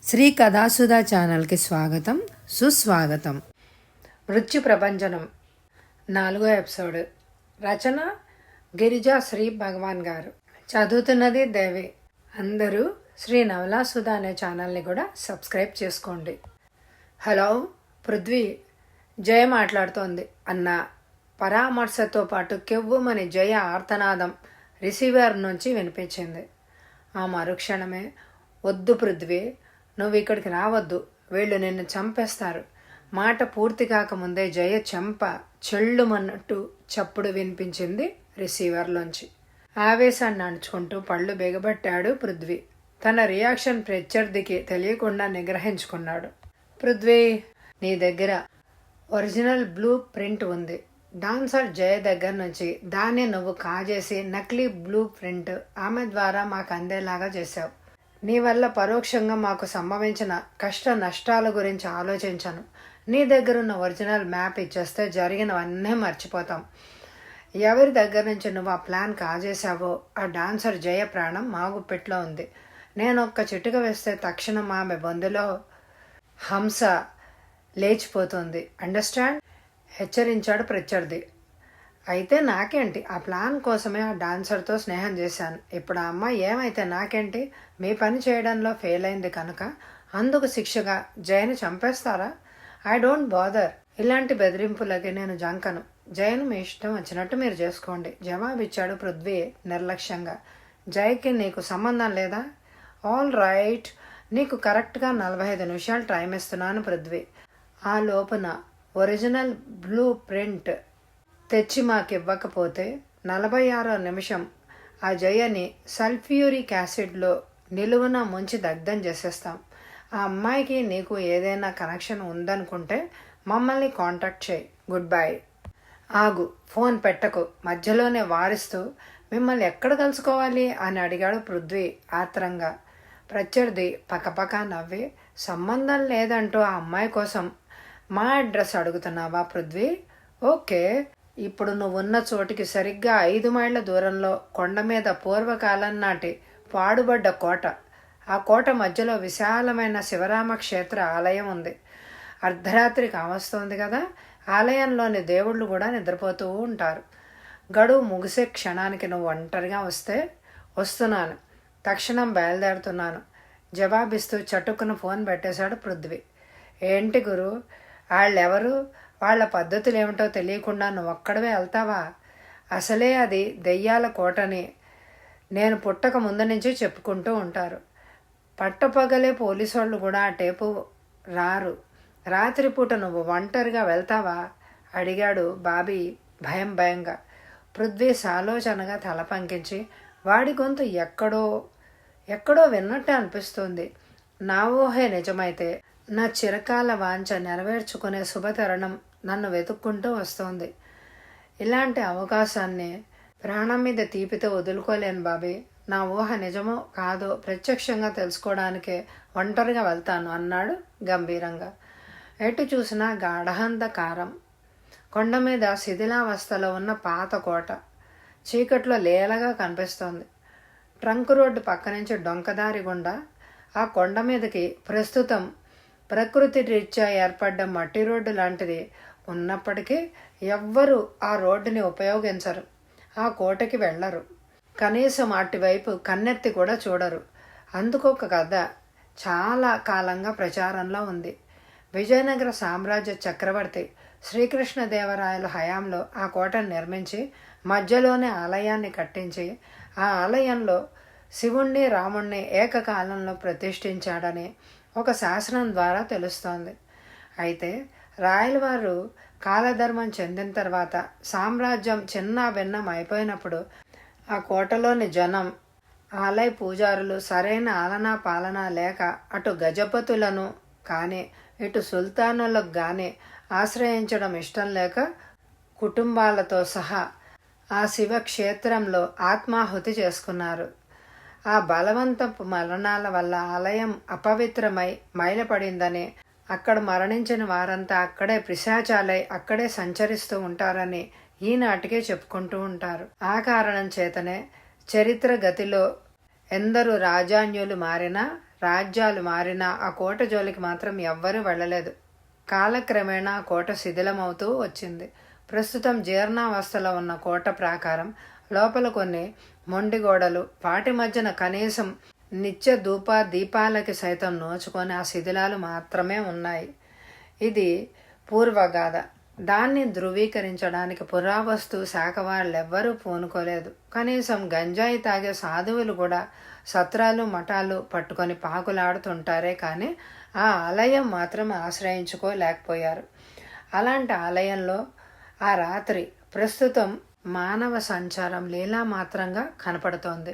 శ్రీ కథాసుధా ఛానల్కి స్వాగతం సుస్వాగతం. మృత్యు ప్రభంజనం 4వ ఎపిసోడ్. రచన గిరిజా శ్రీ భగవాన్ గారు. చదువుతున్నది దేవి. అందరూ శ్రీ నవలా సుధా అనే ఛానల్ని కూడా సబ్స్క్రైబ్ చేసుకోండి. హలో, పృథ్వీ, జయ మాట్లాడుతోంది అన్న పరామర్శతో పాటు కెవ్వుమని జయ ఆర్తనాదం రిసీవర్ నుంచి వినిపించింది. ఆ మరుక్షణమే, వద్దు పృథ్వీ, నువ్వు ఇక్కడికి రావద్దు, వీళ్ళు నిన్ను చంపేస్తారు. మాట పూర్తి కాకముందే జయ చెంప చెళ్ళుమన్నట్టు చప్పుడు వినిపించింది రిసీవర్లోంచి. ఆవేశాన్ని అణుచుకుంటూ పళ్ళు బిగబట్టాడు పృథ్వీ. తన రియాక్షన్ ప్రత్యర్థికి తెలియకుండా నిగ్రహించుకున్నాడు. పృథ్వీ, నీ దగ్గర ఒరిజినల్ బ్లూ ప్రింట్ ఉంది. డాన్సర్ జయ దగ్గర నుంచి దాన్ని నువ్వు కాజేసి నకిలీ బ్లూ ప్రింట్ ఆమె ద్వారా మాకు అందేలాగా చేశావు. నీ వల్ల పరోక్షంగా మాకు సంభవించిన కష్ట నష్టాల గురించి ఆలోచించను. నీ దగ్గరున్న ఒరిజినల్ మ్యాప్ ఇచ్చేస్తే జరిగినవన్నీ మర్చిపోతాం. ఎవరి దగ్గర నుంచి నువ్వు ఆ ప్లాన్ కాజేశావో ఆ డాన్సర్ జయ ప్రాణం మా గుప్పెట్లో ఉంది. నేను ఒక్క చిటుక వేస్తే తక్షణం ఆమె బొందులో హంస లేచిపోతుంది. అండర్స్టాండ్? హెచ్చరించాడు ప్రత్యర్థి. అయితే నాకేంటి, ఆ ప్లాన్ కోసమే ఆ డాన్సర్తో స్నేహం చేశాను. ఇప్పుడు ఆ అమ్మాయి ఏమైతే నాకేంటి? మీ పని చేయడంలో ఫెయిల్ అయింది కనుక అందుకు శిక్షగా జయను చంపేస్తారా? I don't bother. ఇలాంటి బెదిరింపులకి నేను జంకను. జయను మీ ఇష్టం వచ్చినట్టు మీరు చేసుకోండి, జవాబిచ్చాడు పృథ్వీ నిర్లక్ష్యంగా. జయకి నీకు సంబంధం లేదా? ఆల్ రైట్, నీకు కరెక్ట్గా 45 నిమిషాలు టైం ఇస్తున్నాను పృథ్వీ. ఆ లోపున ఒరిజినల్ బ్లూ ప్రింట్ తెచ్చి మాకివ్వకపోతే 46వ నిమిషం ఆ జయని సల్ఫ్యూరిక్ యాసిడ్లో నిలువున ముంచి దగ్ధం చేసేస్తాం. ఆ అమ్మాయికి నీకు ఏదైనా కనెక్షన్ ఉందనుకుంటే మమ్మల్ని కాంటాక్ట్ చేయి. Good bye. ఆగు, ఫోన్ పెట్టకు, మధ్యలోనే వారిస్తూ మిమ్మల్ని ఎక్కడ కలుసుకోవాలి అని అడిగాడు పృథ్వీ ఆత్రంగా. ప్రత్యర్థి పకపక నవ్వి, సంబంధం లేదంటూ ఆ అమ్మాయి కోసం మా అడ్రస్ అడుగుతున్నావా పృథ్వీ? ఓకే, ఇప్పుడు నువ్వున్న చోటికి సరిగ్గా 5 మైళ్ళ దూరంలో కొండ మీద పూర్వకాలం నాటి పాడుబడ్డ కోట. ఆ కోట మధ్యలో విశాలమైన శివరామ క్షేత్ర ఆలయం ఉంది. అర్ధరాత్రి కావస్తోంది కదా, ఆలయంలోని దేవుళ్ళు కూడా నిద్రపోతూ ఉంటారు. గడువు ముగిసే క్షణానికి నువ్వు ఒంటరిగా వస్తే వస్తున్నాను, తక్షణం బయలుదేరుతున్నాను జవాబిస్తూ చటుక్కున ఫోన్ పెట్టేశాడు పృథ్వీ. ఏంటి గురు, వాళ్ళెవరు, వాళ్ళ పద్ధతులు ఏమిటో తెలియకుండా నువ్వు ఒక్కడవే వెళ్తావా? అసలే అది దెయ్యాల కోటని నేను పుట్టక ముందు నుంచి చెప్పుకుంటూ ఉంటారు. పట్టపగలే పోలీసు వాళ్ళు కూడా ఆ టేపు రారు. రాత్రిపూట నువ్వు ఒంటరిగా వెళ్తావా అడిగాడు బాబీ భయంగా. పృథ్వీ సాలోచనగా తల పంకించి, వాడి గొంతు ఎక్కడో విన్నట్టే అనిపిస్తుంది. నా ఊహే నిజమైతే నా చిరకాల వాంఛ నెరవేర్చుకునే శుభతరుణం నన్ను వెతుక్కుంటూ వస్తోంది. ఇలాంటి అవకాశాన్ని ప్రాణం మీద తీపితో వదులుకోలేను బాబీ. నా ఊహ నిజమో కాదో ప్రత్యక్షంగా తెలుసుకోవడానికే ఒంటరిగా వెళ్తాను అన్నాడు గంభీరంగా. ఎటు చూసినా గాఢంధకారం. కొండ మీద శిథిలావస్థలో ఉన్న పాత కోట చీకట్లో లేలగా కనిపిస్తోంది. ట్రంక్ రోడ్డు పక్క నుంచి డొంకదారి గుండా ఆ కొండ మీదకి ప్రస్తుతం ప్రకృతి రీత్యా ఏర్పడ్డ మట్టి రోడ్డు లాంటిది ఉన్నప్పటికీ ఎవ్వరూ ఆ రోడ్డుని ఉపయోగించరు. ఆ కోటకి వెళ్ళరు, కనీసం అటువైపు కన్నెత్తి కూడా చూడరు. అందుకొక కథ చాలా కాలంగా ప్రచారంలో ఉంది. విజయనగర సామ్రాజ్య చక్రవర్తి శ్రీకృష్ణదేవరాయల హయాంలో ఆ కోటను నిర్మించి మధ్యలోనే ఆలయాన్ని కట్టించి ఆ ఆలయంలో శివుణ్ణి రాముణ్ణి ఏకకాలంలో ప్రతిష్ఠించాడని ఒక శాసనం ద్వారా తెలుస్తోంది. అయితే రాయలవారు కాలధర్మం చెందిన తర్వాత సామ్రాజ్యం చిన్న భిన్నం అయిపోయినప్పుడు ఆ కోటలోని జనం, ఆలయ పూజారులు సరైన ఆలనా పాలన లేక అటు గజపతులను కానీ ఇటు సుల్తానులకు కానీ ఆశ్రయించడం ఇష్టం లేక కుటుంబాలతో సహా ఆ శివక్షేత్రంలో ఆత్మాహుతి చేసుకున్నారు. ఆ బలవంతపు మరణాల వల్ల ఆలయం అపవిత్రమై మైలపడిందని, అక్కడ మరణించిన వారంతా అక్కడే పిశాచాలై అక్కడే సంచరిస్తూ ఉంటారని ఈనాటికే చెప్పుకుంటూ ఉంటారు. ఆ కారణం చేతనే చరిత్ర గతిలో ఎందరు రాజాన్యులు మారినా రాజ్యాలు మారినా ఆ కోట జోలికి మాత్రం ఎవ్వరూ వెళ్ళలేదు. కాలక్రమేణా ఆ కోట శిథిలమవుతూ వచ్చింది. ప్రస్తుతం జీర్ణావస్థలో ఉన్న కోట ప్రాకారం లోపల కొన్ని మొండి గోడలు, వాటి మధ్యన కనీసం నిత్య దీపాలకి సైతం నోచుకొని ఆ శిథిలాలు మాత్రమే ఉన్నాయి. ఇది పూర్వగాథ. దాన్ని ధృవీకరించడానికి పురావస్తు శాఖ వాళ్ళెవ్వరూ పూనుకోలేదు. కనీసం గంజాయి తాగే సాధువులు కూడా సత్రాలు మఠాలు పట్టుకొని పాకులాడుతుంటారే కానీ ఆ ఆలయం మాత్రం ఆశ్రయించుకోలేకపోయారు. అలాంటి ఆలయంలో ఆ రాత్రి ప్రస్తుతం మానవ సంచారం లీలామాత్రంగా కనపడుతోంది.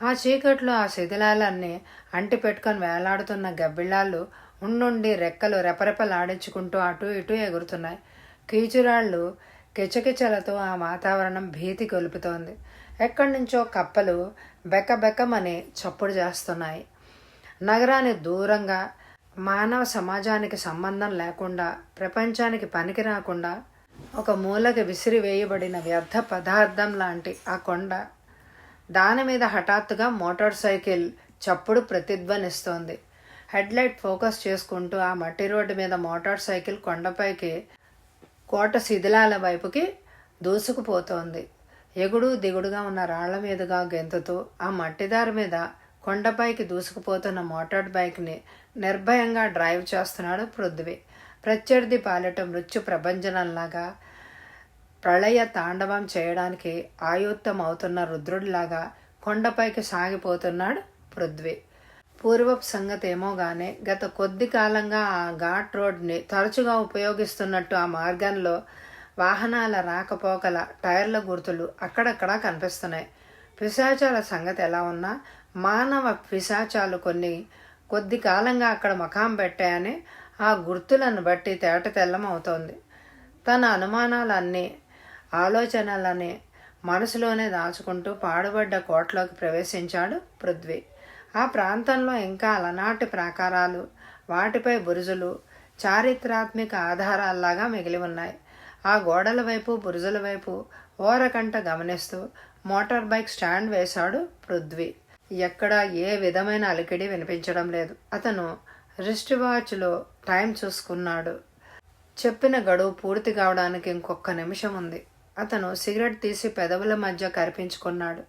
ఆ చీకట్లో ఆ శిథిలాలన్నీ అంటిపెట్టుకొని వేలాడుతున్న గబ్బిళ్ళాళ్ళు ఉండుండి రెక్కలు రెపరెపలాడించుకుంటూ అటూ ఇటూ ఎగురుతున్నాయి. కీచురాళ్ళు కిచకిచలతో ఆ వాతావరణం భీతి కొలుపుతోంది. ఎక్కడి నుంచో కప్పలు బెక్కబెక్కమని చప్పుడు చేస్తున్నాయి. నగరాన్ని దూరంగా, మానవ సమాజానికి సంబంధం లేకుండా, ప్రపంచానికి పనికి రాకుండా ఒక మూలకి విసిరివేయబడిన వ్యర్థ పదార్థం లాంటి ఆ కొండ, దాని మీద హఠాత్తుగా మోటార్ సైకిల్ చప్పుడు ప్రతిధ్వనిస్తోంది. హెడ్లైట్ ఫోకస్ చేసుకుంటూ ఆ మట్టి రోడ్డు మీద మోటార్ సైకిల్ కొండపైకి, కోట శిథిలాల వైపుకి దూసుకుపోతోంది. ఎగుడు దిగుడుగా ఉన్న రాళ్ల మీదుగా గెంతుతూ ఆ మట్టిదారి మీద కొండపైకి దూసుకుపోతున్న మోటార్ బైక్ని నిర్భయంగా డ్రైవ్ చేస్తున్నాడు పృథ్వీ. ప్రత్యర్థి పాలిట మృత్యు ప్రభంజనంలాగా, ప్రళయ తాండవం చేయడానికి ఆయుత్తమవుతున్న రుద్రుడిలాగా కొండపైకి సాగిపోతున్నాడు పృథ్వీ. పూర్వపు సంగతి ఏమో గానీ గత కొద్ది కాలంగా ఆ ఘాట్ రోడ్ని తరచుగా ఉపయోగిస్తున్నట్టు ఆ మార్గంలో వాహనాల రాకపోకల టైర్ల గుర్తులు అక్కడక్కడా కనిపిస్తున్నాయి. పిశాచాల సంగతి ఎలా ఉన్నా మానవ పిశాచాలు కొద్ది కాలంగా అక్కడ మకాం పెట్టాయని ఆ గుర్తులను బట్టి తేట తెల్లమవుతోంది. తన అనుమానాలన్నీ, ఆలోచనలని మనసులోనే దాచుకుంటూ పాడుబడ్డ కోటలోకి ప్రవేశించాడు పృథ్వీ. ఆ ప్రాంతంలో ఇంకా అలనాటి ప్రాకారాలు, వాటిపై బురుజులు చారిత్రాత్మక ఆధారాల్లాగా మిగిలి ఉన్నాయి. ఆ గోడల వైపు, బురుజుల వైపు ఓరకంట గమనిస్తూ మోటార్ బైక్ స్టాండ్ వేశాడు పృథ్వీ. ఎక్కడా ఏ విధమైన అలికిడి వినిపించడం లేదు. అతను రిస్ట్ వాచ్లో టైం చూసుకున్నాడు. చెప్పిన గడువు పూర్తి కావడానికి ఇంకొక నిమిషం ఉంది. అతను సిగరెట్ తీసి పెదవుల మధ్య కరిపించుకున్నాడు.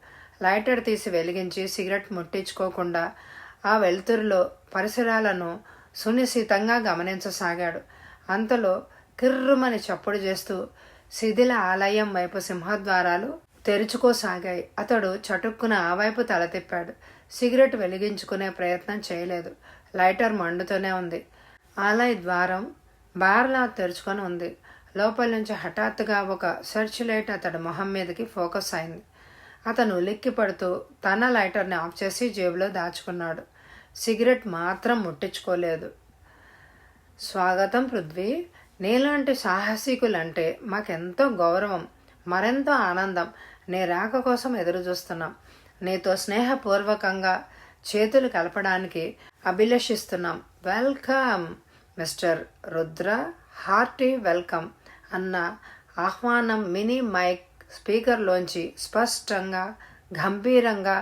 లైటర్ తీసి వెలిగించి సిగరెట్ ముట్టించుకోకుండా ఆ వెలుతురులో పరిసరాలను సునిశితంగా గమనించసాగాడు. అంతలో కిర్రుమని చప్పుడు చేస్తూ శిథిల ఆలయం వైపు సింహద్వారాలు తెరుచుకోసాగాయి. అతడు చటుక్కున ఆ వైపు తల తిప్పాడు. సిగరెట్ వెలిగించుకునే ప్రయత్నం చేయలేదు. లైటర్ మండుతూనే ఉంది. ఆలయ ద్వారం బార్లా తెరుచుకొని ఉంది. లోపల నుంచి హఠాత్తుగా ఒక సెర్చ్ లైట్ అతడి మొహం మీదకి ఫోకస్ అయింది. అతను ఉలిక్కి పడుతూ తన లైటర్ని ఆఫ్ చేసి జేబులో దాచుకున్నాడు. సిగరెట్ మాత్రం ముట్టించుకోలేదు. స్వాగతం పృథ్వీ. నీలాంటి సాహసికులంటే మాకెంతో గౌరవం, మరెంతో ఆనందం. నీ రాక కోసం ఎదురు చూస్తున్నాం. నీతో స్నేహపూర్వకంగా చేతులు కలపడానికి అభిలషిస్తున్నాం. Welcome mister Rudra, hearty welcome అన్న ఆహ్వానం మినీ మైక్ స్పీకర్లోంచి స్పష్టంగా, గంభీరంగా,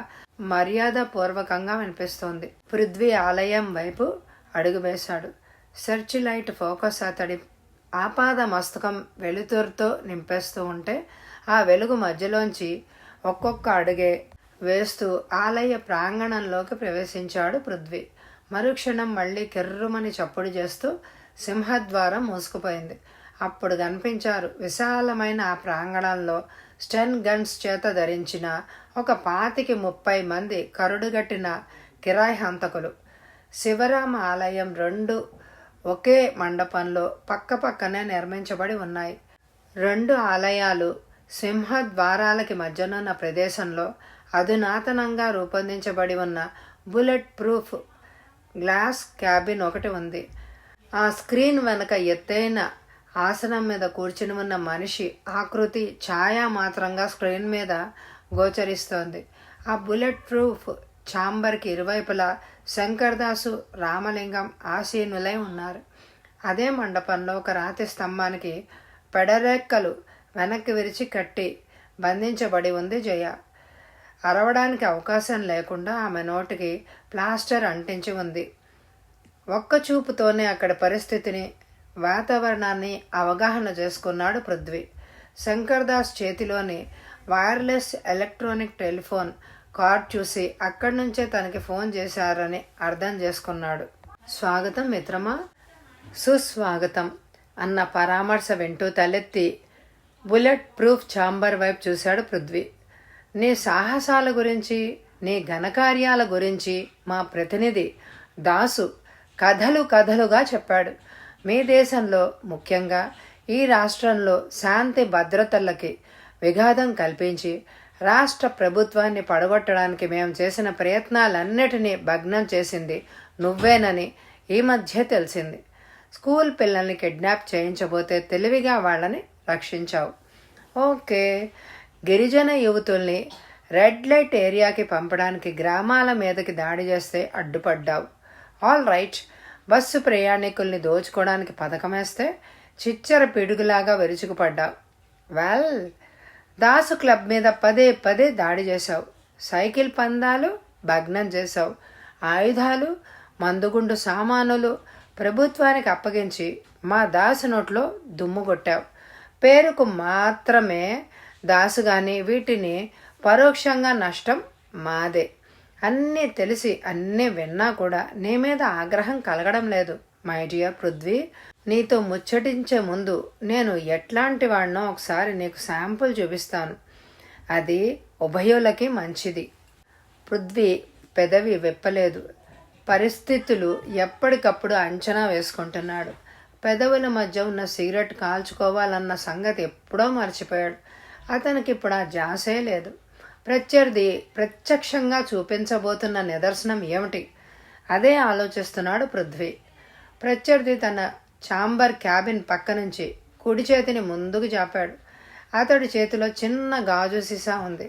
మర్యాదపూర్వకంగా వినిపిస్తోంది. పృథ్వీ ఆలయం వైపు అడుగువేశాడు. సెర్చ్ లైట్ ఫోకస్ అతడి ఆపాద మస్తకం వెలుతురుతో నింపేస్తూ ఉంటే ఆ వెలుగు మధ్యలోంచి ఒక్కొక్క అడుగే వేస్తూ ఆలయ ప్రాంగణంలోకి ప్రవేశించాడు పృథ్వీ. మరుక్షణం మళ్ళీ కిర్రుమని చప్పుడు చేస్తూ సింహద్వారం మూసుకుపోయింది. అప్పుడు కనిపించారు విశాలమైన ఆ ప్రాంగణంలో స్టెన్ గన్స్ చేత ధరించిన ఒక 25-30 మంది కరుడుగట్టిన కిరాయి హంతకులు. శివరామ ఆలయం 2 ఒకే మండపంలో పక్కపక్కనే నిర్మించబడి ఉన్నాయి. 2 ఆలయాలు సింహద్వారాలకి మధ్యనున్న ప్రదేశంలో అధునాతనంగా రూపొందించబడి ఉన్న బుల్లెట్ ప్రూఫ్ గ్లాస్ క్యాబిన్ ఒకటి ఉంది. ఆ స్క్రీన్ వెనక ఎత్తైన ఆసనం మీద కూర్చుని ఉన్న మనిషి ఆకృతి ఛాయా మాత్రంగా స్క్రీన్ మీద గోచరిస్తోంది. ఆ బుల్లెట్ ప్రూఫ్ ఛాంబర్కి ఇరువైపులా శంకర్దాసు, రామలింగం ఆసీనులై ఉన్నారు. అదే మండపంలో ఒక రాతి స్తంభానికి పెడరెక్కలు వెనక్కి విరిచి కట్టి బంధించబడి ఉంది జయ. అరవడానికి అవకాశం లేకుండా ఆమె నోటికి ప్లాస్టర్ అంటించి ఉంది. ఒక్క చూపుతోనే అక్కడి పరిస్థితిని, వాతావరణాన్ని అవగాహన చేసుకున్నాడు పృథ్వీ. శంకర్ దాస్ చేతిలోని వైర్లెస్ ఎలక్ట్రానిక్ టెలిఫోన్ కార్డ్ చూసి అక్కడి నుంచే తనకి ఫోన్ చేశారని అర్థం చేసుకున్నాడు. స్వాగతం మిత్రమా. సుస్వాగతం అన్న పరామర్శ వింటూ తలెత్తి బుల్లెట్ ప్రూఫ్ ఛాంబర్ వైపు చూశాడు పృథ్వీ. నీ సాహసాల గురించి, నీ ఘనకార్యాల గురించి మా ప్రతినిధి దాసు కథలుగా చెప్పాడు. మీ దేశంలో, ముఖ్యంగా ఈ రాష్ట్రంలో శాంతి భద్రతలకి విఘాతం కల్పించి రాష్ట్ర ప్రభుత్వాన్ని పడగొట్టడానికి మేము చేసిన ప్రయత్నాలన్నిటినీ భగ్నం చేసింది నువ్వేనని ఈ మధ్య తెలిసింది. స్కూల్ పిల్లల్ని కిడ్నాప్ చేయించబోతే తెలివిగా వాళ్ళని రక్షించావు. ఓకే, గిరిజన యువతుల్ని రెడ్ లైట్ ఏరియాకి పంపడానికి గ్రామాల మీదకి దాడి చేస్తే అడ్డుపడ్డావు. ఆల్ రైట్, బస్సు ప్రయాణికుల్ని దోచుకోవడానికి పథకమేస్తే చిచ్చర పిడుగులాగా విరుచుకుపడ్డావు. వెల్, దాసు క్లబ్ మీద పదే దాడి చేశావు. సైకిల్ పందాలు భగ్నం చేశావు. ఆయుధాలు, మందుగుండు సామానులు ప్రభుత్వానికి అప్పగించి మా దాసు నోట్లో దుమ్ము కొట్టావు. పేరుకు మాత్రమే దాసు గాని వీటిని పరోక్షంగా నష్టం మాదే. అన్నీ తెలిసి అన్నీ విన్నా కూడా నీ మీద ఆగ్రహం కలగడం లేదు. మై డియర్ పృథ్వీ, నీతో ముచ్చటించే ముందు నేను ఎట్లాంటి వాడినో ఒకసారి నీకు శాంపుల్ చూపిస్తాను. అది ఉభయులకి మంచిది. పృథ్వీ పెదవి విప్పలేదు. పరిస్థితులు ఎప్పటికప్పుడు అంచనా వేసుకుంటున్నాడు. పెదవుల మధ్య ఉన్న సిగరెట్ కాల్చుకోవాలన్న సంగతి ఎప్పుడో మర్చిపోయాడు. అతనికి ఇప్పుడు ఆ జాసే లేదు. ప్రత్యర్థి ప్రత్యక్షంగా చూపించబోతున్న నిదర్శనం ఏమిటి? అదే ఆలోచిస్తున్నాడు పృథ్వీ. ప్రత్యర్థి తన ఛాంబర్ క్యాబిన్ పక్క నుంచి కుడి చేతిని ముందుకు చాపాడు. అతడి చేతిలో చిన్న గాజు సీసా ఉంది.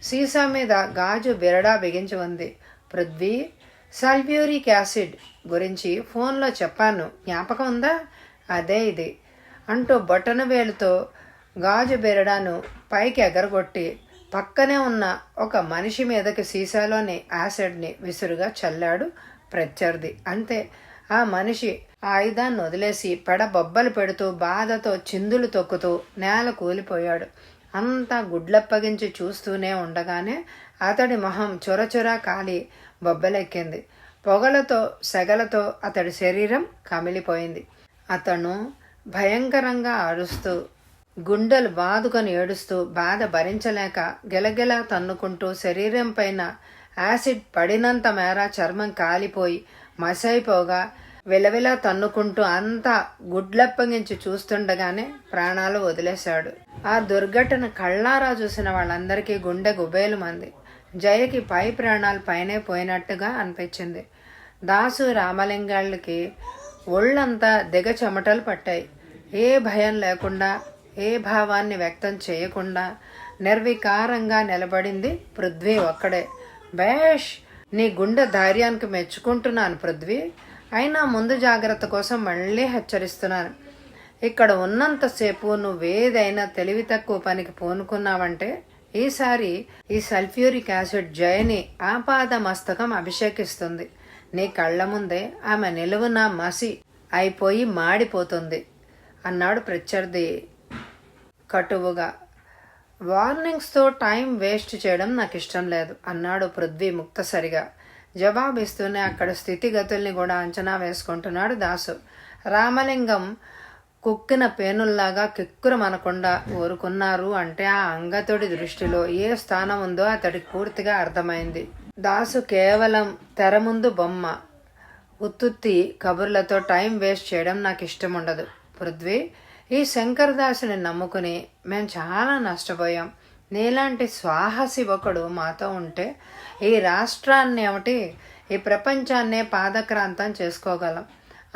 సీసా మీద గాజు బిరడా బిగించి ఉంది. పృథ్వీ, సల్ఫ్యూరిక్ యాసిడ్ గురించి ఫోన్లో చెప్పాను, జ్ఞాపకం ఉందా? అదే ఇది అంటూ బొటన వేలుతో గాజు బెరడాను పైకి ఎగరగొట్టి పక్కనే ఉన్న ఒక మనిషి మీదకి సీసాలోని యాసిడ్ని విసురుగా చల్లాడు ప్రత్యర్థి. అంతే, ఆ మనిషి ఆయుధాన్ని వదిలేసి పెడ బొబ్బలు పెడుతూ బాధతో చిందులు తొక్కుతూ నేల కూలిపోయాడు. అంతా గుడ్లప్పగించి చూస్తూనే ఉండగానే అతడి మొహం చొరచొర కాలి బొబ్బలెక్కింది. పొగలతో సెగలతో అతడి శరీరం కమిలిపోయింది. అతను భయంకరంగా అరుస్తూ, గుండెలు బాదుకొని ఏడుస్తూ, బాధ భరించలేక గెలగెల తన్నుకుంటూ శరీరం పైన యాసిడ్ పడినంత మేర చర్మం కాలిపోయి మసైపోగా విలవిలా తన్నుకుంటూ అంతా గుడ్లప్పగించి చూస్తుండగానే ప్రాణాలు వదిలేశాడు. ఆ దుర్ఘటన కళ్ళారా చూసిన వాళ్ళందరికీ గుండె గుబేలుమంది. జయకి పై ప్రాణాలు పైనే పోయినట్టుగా అనిపించింది. దాసు రామలింగాళ్ళకి ఒళ్ళంతా దిగ చెమటలు పట్టాయి. ఏ భయం లేకుండా, ఏ భావాన్ని వ్యక్తం చేయకుండా నిర్వికారంగా నిలబడింది పృథ్వీ ఒక్కడే. బేష్, నీ గుండె ధైర్యానికి మెచ్చుకుంటున్నాను పృథ్వీ. అయినా ముందు జాగ్రత్త కోసం మళ్ళీ హెచ్చరిస్తున్నాను. ఇక్కడ ఉన్నంతసేపు నువ్వేదైనా తెలివి తక్కువ పనికి పూనుకున్నావంటే ఈసారి ఈ సల్ఫ్యూరిక్ యాసిడ్ జయని ఆపాద మస్తకం అభిషేకిస్తుంది. నీ కళ్ళ ముందే ఆమె నిలువున మసి అయిపోయి మాడిపోతుంది అన్నాడు ప్రత్యర్థి కటువుగా. వార్నింగ్స్తో టైం వేస్ట్ చేయడం నాకు ఇష్టం లేదు అన్నాడు పృథ్వీ ముక్తసరిగా. జవాబిస్తూనే అక్కడ స్థితిగతుల్ని కూడా అంచనా వేసుకుంటున్నాడు దాసు. రామలింగం కుక్కిన పేనుల్లాగా కిక్కురమనకుండా ఊరుకున్నారు అంటే ఆ అంగతుడి దృష్టిలో ఏ స్థానం ఉందో అతడికి పూర్తిగా అర్థమైంది. దాసు కేవలం తెర ముందు బొమ్మ. ఉత్తుత్తి కబుర్లతో టైం వేస్ట్ చేయడం నాకు ఇష్టం ఉండదు పృథ్వీ. ఈ శంకర్ దాసుని నమ్ముకుని మేం చాలా నష్టపోయాం. నీలాంటి సాహసి ఒకడు మాతో ఉంటే ఈ రాష్ట్రాన్ని ఏమిటి, ఈ ప్రపంచాన్నే పాదక్రాంతం చేసుకోగలం.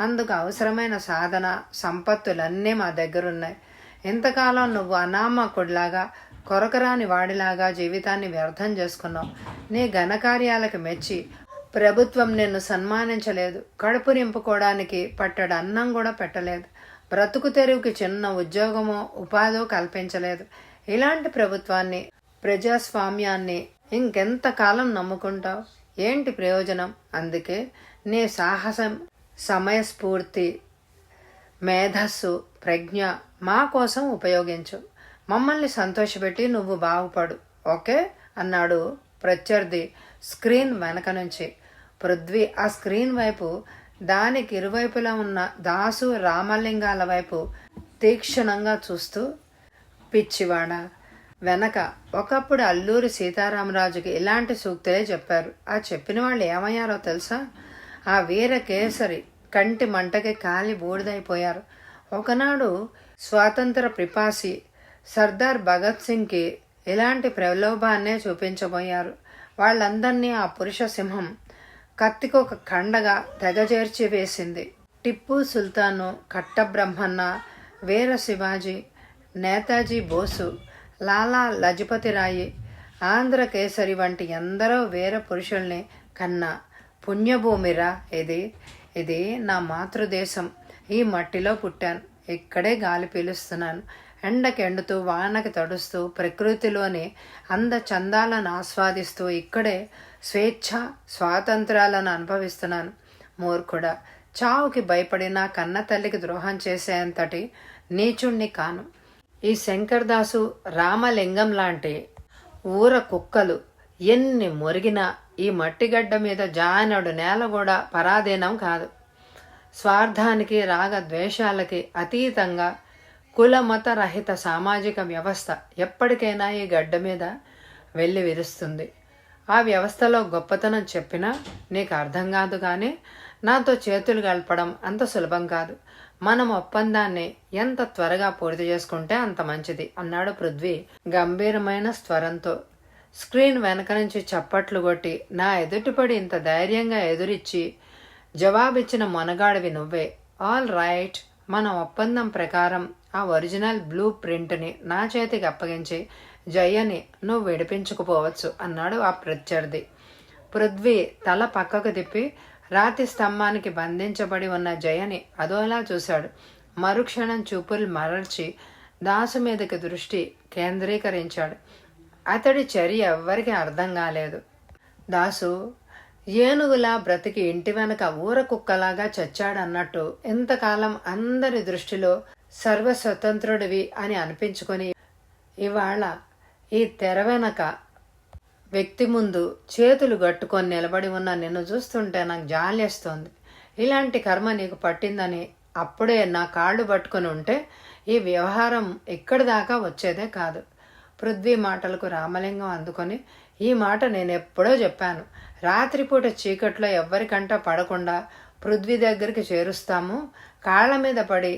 అందుకు అవసరమైన సాధన సంపత్తులన్నీ మా దగ్గరున్నాయి. ఇంతకాలం నువ్వు అనామకుడిలాగా, కొరకరాని వాడిలాగా జీవితాన్ని వ్యర్థం చేసుకున్నావు. నీ ఘనకార్యాలకు మెచ్చి ప్రభుత్వం నిన్ను సన్మానించలేదు. కడుపు నింపుకోవడానికి పట్టడు అన్నం కూడా పెట్టలేదు. బ్రతుకు తెరువుకి చిన్న ఉద్యోగమో ఉపాధో కల్పించలేదు. ఇలాంటి ప్రభుత్వాన్ని, ప్రజాస్వామ్యాన్ని ఇంకెంతకాలం నమ్ముకుంటావు? ఏంటి ప్రయోజనం? అందుకే నీ సాహసం, సమయస్ఫూర్తి, మేధస్సు, ప్రజ్ఞ మా కోసం ఉపయోగించు. మమ్మల్ని సంతోషపెట్టి నువ్వు బాగుపడు, ఓకే అన్నాడు ప్రత్యర్థి స్క్రీన్ వెనక నుంచి. పృథ్వీ ఆ స్క్రీన్ వైపు, దానికి ఇరువైపులా ఉన్న దాసు, రామలింగాల వైపు తీక్షణంగా చూస్తూ, పిచ్చివాడా, వెనక ఒకప్పుడు అల్లూరి సీతారామరాజుకి ఇలాంటి సూక్తులే చెప్పారు. ఆ చెప్పిన వాళ్ళు ఏమయ్యారో తెలుసా? ఆ వీర కేసరి కంటి మంటకి కాలి బూడిదైపోయారు. ఒకనాడు స్వాతంత్ర పిపాసి సర్దార్ భగత్ సింగ్కి ఇలాంటి ప్రలోభాన్నే చూపించబోయారు. వాళ్ళందరినీ ఆ పురుష సింహం కత్తికొక కండగా తెగజేర్చి వేసింది. టిప్పు సుల్తాను, కట్టబ్రహ్మన్న, వీర శివాజీ, నేతాజీ బోసు, లాలా లజపతిరాయి, ఆంధ్రకేసరి వంటి ఎందరో వీర పురుషుల్ని కన్నా పుణ్యభూమిరా ఇది. ఇది నా మాతృదేశం. ఈ మట్టిలో పుట్టాను, ఇక్కడే గాలి పీలుస్తున్నాను. ఎండకెండుతూ, వానకి తడుస్తూ, ప్రకృతిలోని అంద చందాలను ఆస్వాదిస్తూ ఇక్కడే స్వేచ్ఛ, స్వాతంత్రాలను అనుభవిస్తున్నాను. మూర్ఖుడా, చావుకి భయపడిన కన్న తల్లికి ద్రోహం చేసేంతటి నీచుణ్ణి కాను. ఈ శంకర్దాసు, రామలింగం లాంటి ఊర కుక్కలు ఎన్ని మొరిగినా ఈ మట్టిగడ్డ మీద జానడు నేల కూడా పరాధీనం కాదు. స్వార్థానికి, రాగ ద్వేషాలకి అతీతంగా కుల మత రహిత సామాజిక వ్యవస్థ ఎప్పటికైనా ఈ గడ్డ మీద వెళ్ళి విరుస్తుంది. ఆ వ్యవస్థలో గొప్పతనం చెప్పినా నీకు అర్థం కాదు. కానీ నాతో చేతులు కలపడం అంత సులభం కాదు. మనం ఒప్పందాన్ని ఎంత త్వరగా పూర్తి చేసుకుంటే అంత మంచిది అన్నాడు పృథ్వీ గంభీరమైన స్వరంతో. స్క్రీన్ వెనక నుంచి చప్పట్లు కొట్టి, నా ఎదుటిపడి ఇంత ధైర్యంగా ఎదురిచ్చి జవాబిచ్చిన మొనగాడివి నువ్వే. ఆల్ రైట్, మన ఒప్పందం ప్రకారం ఆ ఒరిజినల్ బ్లూ ప్రింట్ని నా చేతికి అప్పగించి జయని నువ్వు విడిపించుకుపోవచ్చు అన్నాడు ఆ ప్రత్యర్థి. పృథ్వీ తల పక్కకు తిప్పి రాతి స్తంభానికి బంధించబడి ఉన్న జయని అదోలా చూశాడు. మరుక్షణం చూపులు మరల్చి దాసు మీదకి దృష్టి కేంద్రీకరించాడు. అతడి చర్య ఎవ్వరికీ అర్థం కాలేదు. దాసు ఏనుగులా బ్రతికి ఇంటి వెనక ఊర కుక్కలాగా చచ్చాడన్నట్టు ఇంతకాలం అందరి దృష్టిలో సర్వస్వతంత్రుడివి అని అనిపించుకొని ఇవాళ ఈ తెర వెనక వ్యక్తి ముందు చేతులు గట్టుకొని నిలబడి ఉన్న నిన్ను చూస్తుంటే నాకు జాలేస్తోంది. ఇలాంటి కర్మ నీకు పట్టిందని అప్పుడే నా కాళ్ళు పట్టుకొని ఉంటే ఈ వ్యవహారం ఇక్కడి దాకా వచ్చేదే కాదు. పృథ్వీ మాటలకు రామలింగం అందుకొని, ఈ మాట నేనెప్పుడో చెప్పాను. రాత్రిపూట చీకట్లో ఎవ్వరికంట పడకుండా పృథ్వీ దగ్గరికి చేరుస్తాము. కాళ్ళ మీద పడి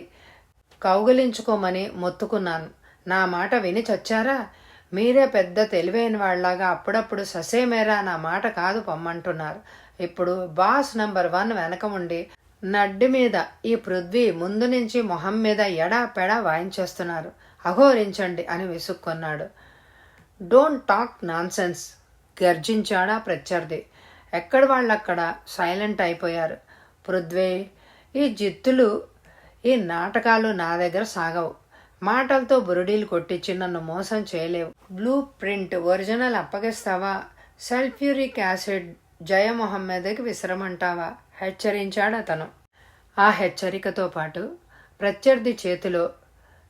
కౌగిలించుకోమని మొత్తుకున్నాను. నా మాట విని చచ్చారా? మీరే పెద్ద తెలివైన వాళ్ళలాగా అప్పుడప్పుడు ససేమేరా నా మాట కాదు పొమ్మంటున్నారు. ఇప్పుడు బాస్ నంబర్ 1 వెనక ఉండి నడ్డి మీద ఈ పృథ్వీ ముందు నుంచి మొహం మీద ఎడా పెడా వాయించేస్తున్నారు. అఘోరించండి అని విసుక్కున్నాడు. డోంట్ టాక్ నాన్సెన్స్, గర్జించాడా ప్రత్యర్థి. ఎక్కడి వాళ్ళక్కడ సైలెంట్ అయిపోయారు. పృథ్వీ, ఈ జిత్తులు, ఈ నాటకాలు నా దగ్గర సాగవు. మాటలతో బురుడీలు కొట్టించి నన్ను మోసం చేయలేవు. బ్లూ ప్రింట్ ఒరిజినల్ అప్పగిస్తావా? సల్ఫ్యూరిక్ యాసిడ్ జయమొహం మీదకి విసరమంటావా? హెచ్చరించాడు అతను. ఆ హెచ్చరికతో పాటు ప్రత్యర్థి చేతిలో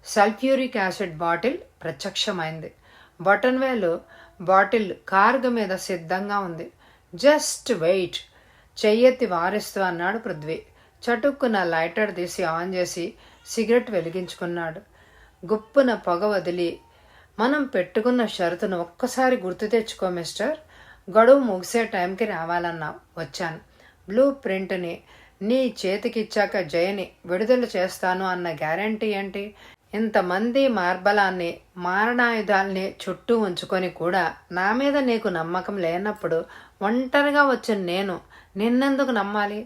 సల్ఫ్యూరిక్ యాసిడ్ బాటిల్ ప్రత్యక్షమైంది. బొటన్వేలు బాటిల్ కార్గు మీద సిద్ధంగా ఉంది. జస్ట్ వెయిట్, చెయ్యెత్తి వారిస్తూ అన్నాడు పృథ్వీ. చటుక్కున లైటర్ తీసి ఆన్ చేసి సిగరెట్ వెలిగించుకున్నాడు. గుప్పున పొగ వదిలి, మనం పెట్టుకున్న షరతును ఒక్కసారి గుర్తు తెచ్చుకో మిస్టర్. గడువు ముగిసే టైంకి రావాలన్నావు, వచ్చాను. బ్లూ ప్రింట్ని నీ చేతికిచ్చాక జయని విడుదల చేస్తాను అన్న గ్యారంటీ ఏంటి? ఇంతమంది మార్బలాన్ని, మారణాయుధాల్ని చుట్టూ ఉంచుకొని కూడా నా మీద నీకు నమ్మకం లేనప్పుడు ఒంటరిగా వచ్చిన నేను నిన్నెందుకు నమ్మాలి?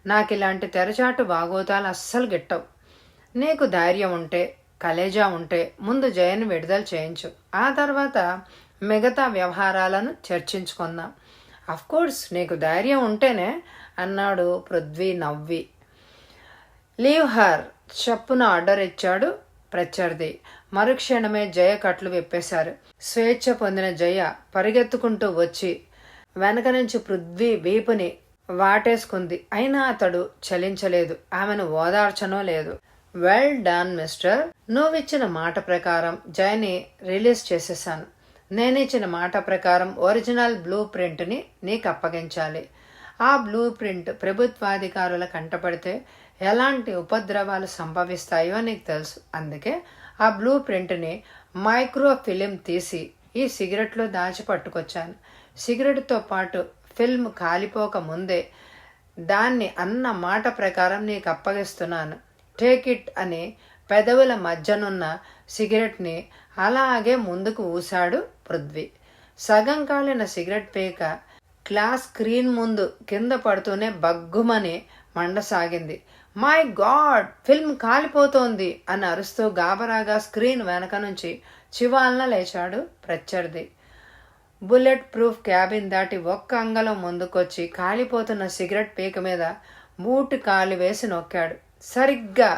నాకు ఇలాంటి తెరచాటు బాగోతాలు అస్సలు గిట్టవు. నీకు ధైర్యం ఉంటే, కలేజా ఉంటే ముందు జయని విడుదల చేయించు. ఆ తర్వాత మిగతా వ్యవహారాలను చర్చించుకుందాం. అఫ్కోర్స్ నీకు ధైర్యం ఉంటేనే అన్నాడు పృథ్వీ నవ్వి. లీవ్ హర్, చప్పున ఆర్డర్ ఇచ్చాడు ప్రత్యర్థి. మరుక్షణమే జయ కట్లు విప్పేశారు. స్వేచ్ఛ పొందిన జయ పరిగెత్తుకుంటూ వచ్చి వెనక నుంచి పృథ్వీ వీపుని వాటేసుకుంది. అయినా అతడు చలించలేదు. ఆమెను ఓదార్చనో లేదు. వెల్ డన్ మిస్టర్, నువ్విచ్చిన మాట ప్రకారం జయని రిలీజ్ చేసేసాను. నేనిచ్చిన మాట ప్రకారం ఒరిజినల్ బ్లూ ప్రింట్ని నీకు అప్పగించాలి. ఆ బ్లూ ప్రింట్ ప్రభుత్వాధికారుల కంటపడితే ఎలాంటి ఉపద్రవాలు సంభవిస్తాయో నీకు తెలుసు. అందుకే ఆ బ్లూ ప్రింట్ని మైక్రో ఫిలిం తీసి ఈ సిగరెట్లో దాచి పట్టుకొచ్చాను. సిగరెట్తో పాటు ఫిల్మ్ కాలిపోక ముందే దాన్ని అన్న మాట ప్రకారం నీకు అప్పగిస్తున్నాను. టేక్ ఇట్ అని పెదవుల మధ్యనున్న సిగరెట్ని అలాగే ముందుకు ఊశాడు పృథ్వీ. సగం కాలిన సిగరెట్ పీక క్లాస్ స్క్రీన్ ముందు కింద పడుతూనే బగ్గుమని మండసాగింది. మై గాడ్, ఫిల్మ్ కాలిపోతోంది అని అరుస్తూ గాబరాగా స్క్రీన్ వెనక నుంచి చివాలన లేచాడు ప్రత్యర్థి. బుల్లెట్ ప్రూఫ్ క్యాబిన్ దాటి ఒక్క అంగళం ముందుకొచ్చి కాలిపోతున్న సిగరెట్ పీక మీద బూటు కాలు వేసి నొక్కాడు. సరిగ్గా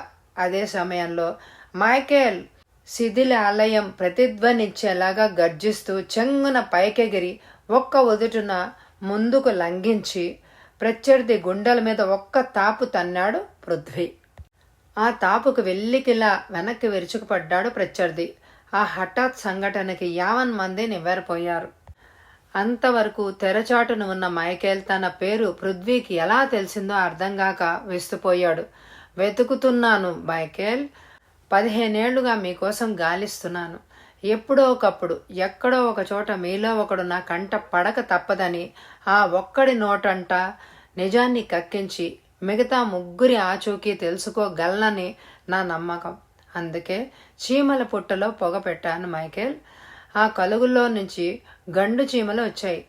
అదే సమయంలో మైకేల్ శిథిలాలయం ప్రతిధ్వనిచ్చేలాగా గర్జిస్తూ చెంగున పైకెగిరి ఒక్క ఉదుటున ముందుకు లంఘించి ప్రత్యర్థి గుండెల మీద ఒక్క తాపు తన్నాడు పృథ్వీ. ఆ తాపుకు వెల్లికిలా వెనక్కి విరుచుకుపడ్డాడు ప్రత్యర్థి. ఆ హఠాత్ సంఘటనకి 50 మంది నివ్వెరపోయారు. అంతవరకు తెరచాటును ఉన్న మైకేల్ తన పేరు పృథ్వీకి ఎలా తెలిసిందో అర్థంగాక విస్తుపోయాడు. వెతుకుతున్నాను మైకేల్, 15 ఏళ్లుగా మీకోసం గాలిస్తున్నాను. ఎప్పుడో ఒకప్పుడు ఎక్కడో ఒక చోట మీలో ఒకడు నా కంట పడక తప్పదని ఆ ఒక్కడి నోటంట నిజాన్ని కక్కించి మిగతా ముగ్గురి ఆచూకీ తెలుసుకోగలనని నా నమ్మకం. అందుకే చీమల పుట్టలో పొగ పెట్టాను మైకేల్. ఆ కలుగుల్లో నుంచి గండు చీమలు వచ్చాయి.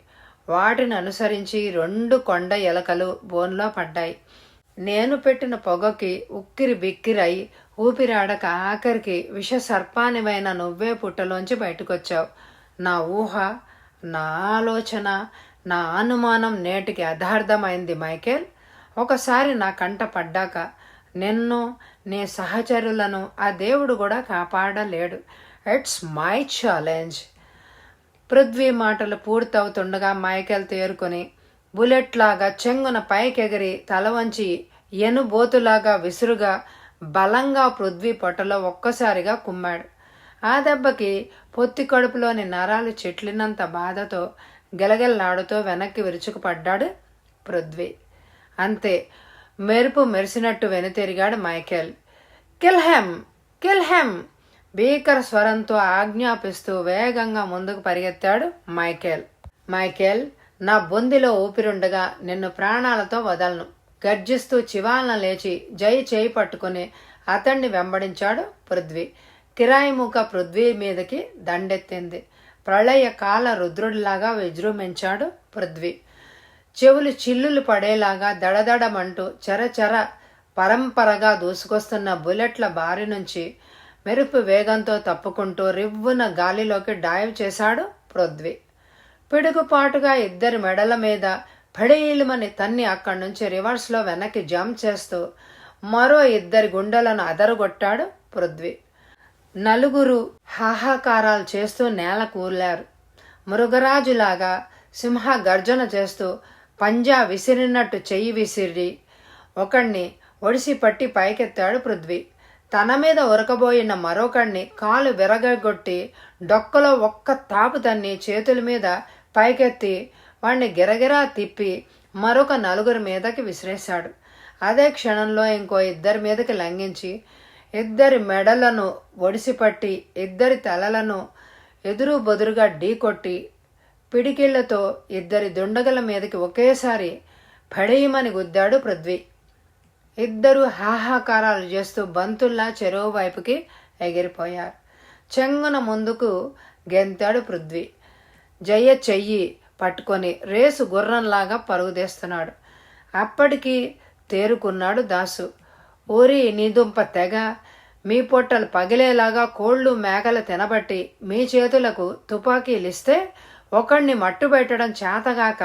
వాటిని అనుసరించి 2 కొండ ఎలకలు బోన్లో పడ్డాయి. నేను పెట్టిన పొగకి ఉక్కిరి బిక్కిరై ఊపిరాడక ఆఖరికి విష సర్పానివైన నువ్వే పుట్టలోంచి బయటకొచ్చావు. నా ఊహ, నా ఆలోచన, నా అనుమానం నేటికి యథార్థమైంది మైకేల్. ఒకసారి నా కంట పడ్డాక నిన్ను, నీ సహచరులను ఆ దేవుడు కూడా కాపాడలేడు. It's my challenge. పృథ్వీ మాటలు పూర్తవుతుండగా మైకేల్ తేరుకొని బుల్లెట్ లాగా చెంగున పైకెగిరి తల వంచి ఎనుబోతులాగా విసురుగా బలంగా పృథ్వీ పొట్టలో ఒక్కసారిగా కుమ్మాడు. ఆ దెబ్బకి పొత్తి కడుపులోని నరాలు చెట్లినంత బాధతో గెలగెల్లాడుతూ వెనక్కి విరుచుకుపడ్డాడు పృథ్వీ. అంతే, మెరుపు మెరిసినట్టు వెనుతిరిగాడు Michael. Kill him, kill him భీకర స్వరంతో ఆజ్ఞాపిస్తూ వేగంగా ముందుకు పరిగెత్తాడు మైకేల్. మైకేల్, నా బొందిలో ఊపిరుండగా నిన్ను ప్రాణాలతో వదలను గర్జిస్తూ చివాలన లేచి జై చేయి పట్టుకుని అతన్ని వెంబడించాడు పృథ్వీ. కిరాయిముఖ పృథ్వీ మీదకి దండెత్తింది. ప్రళయ కాల రుద్రుడిలాగా విజృంభించాడు పృథ్వీ. చెవులు చిల్లులు పడేలాగా దడదడమంటూ చరచర పరంపరగా దూసుకొస్తున్న బుల్లెట్ల బారి నుంచి మెరుపు వేగంతో తప్పుకుంటూ రివ్వున గాలిలోకి డైవ్ చేశాడు పృథ్వీ. పిడుగుపాటుగా 2 మెడల మీద పడేలుమని తన్ని అక్కడి నుంచి రివర్స్లో వెనక్కి జంప్ చేస్తూ మరో 2 గుండెలను అదరగొట్టాడు పృథ్వీ. 4 హాహాకారాలు చేస్తూ నేల కూలారు. మృగరాజులాగా సింహ గర్జన చేస్తూ పంజా విసిరినట్టు చెయ్యి విసిరి ఒకణ్ణి ఒడిసి పట్టి పైకెత్తాడు పృథ్వీ. తన మీద ఉరకబోయిన మరొకణ్ణి కాలు విరగొట్టి డొక్కలో ఒక్క తాపు తన్ని చేతుల మీద పైకెత్తి వాణ్ణి గిరగిరా తిప్పి మరొక 4 మీదకి విసిరేశాడు. అదే క్షణంలో ఇంకో 2 మీదకి లంఘించి 2 మెడలను ఒడిసిపట్టి 2 తలలను ఎదురు బొదురుగా ఢీకొట్టి పిడికిళ్లతో 2 దుండగల మీదకి ఒకేసారి పడేయమని గుద్దాడు పృథ్వీ. 2 హాహాకారాలు చేస్తూ బంతుల్లా చెరువు వైపుకి ఎగిరిపోయారు. చెంగున ముందుకు గెంతాడు పృథ్వీ. జయ చెయ్యి పట్టుకొని రేసు గుర్రంలాగా పరుగుదేస్తున్నాడు. అప్పటికి తేరుకున్నాడు దాసు. ఓరి నీ దుంప తెగ, మీ పొట్టలు పగిలేలాగా కోళ్ళు మేకలు తినబట్టి మీ చేతులకు తుపాకీలిస్తే ఒకణ్ణి మట్టు పెట్టడం చేతగాక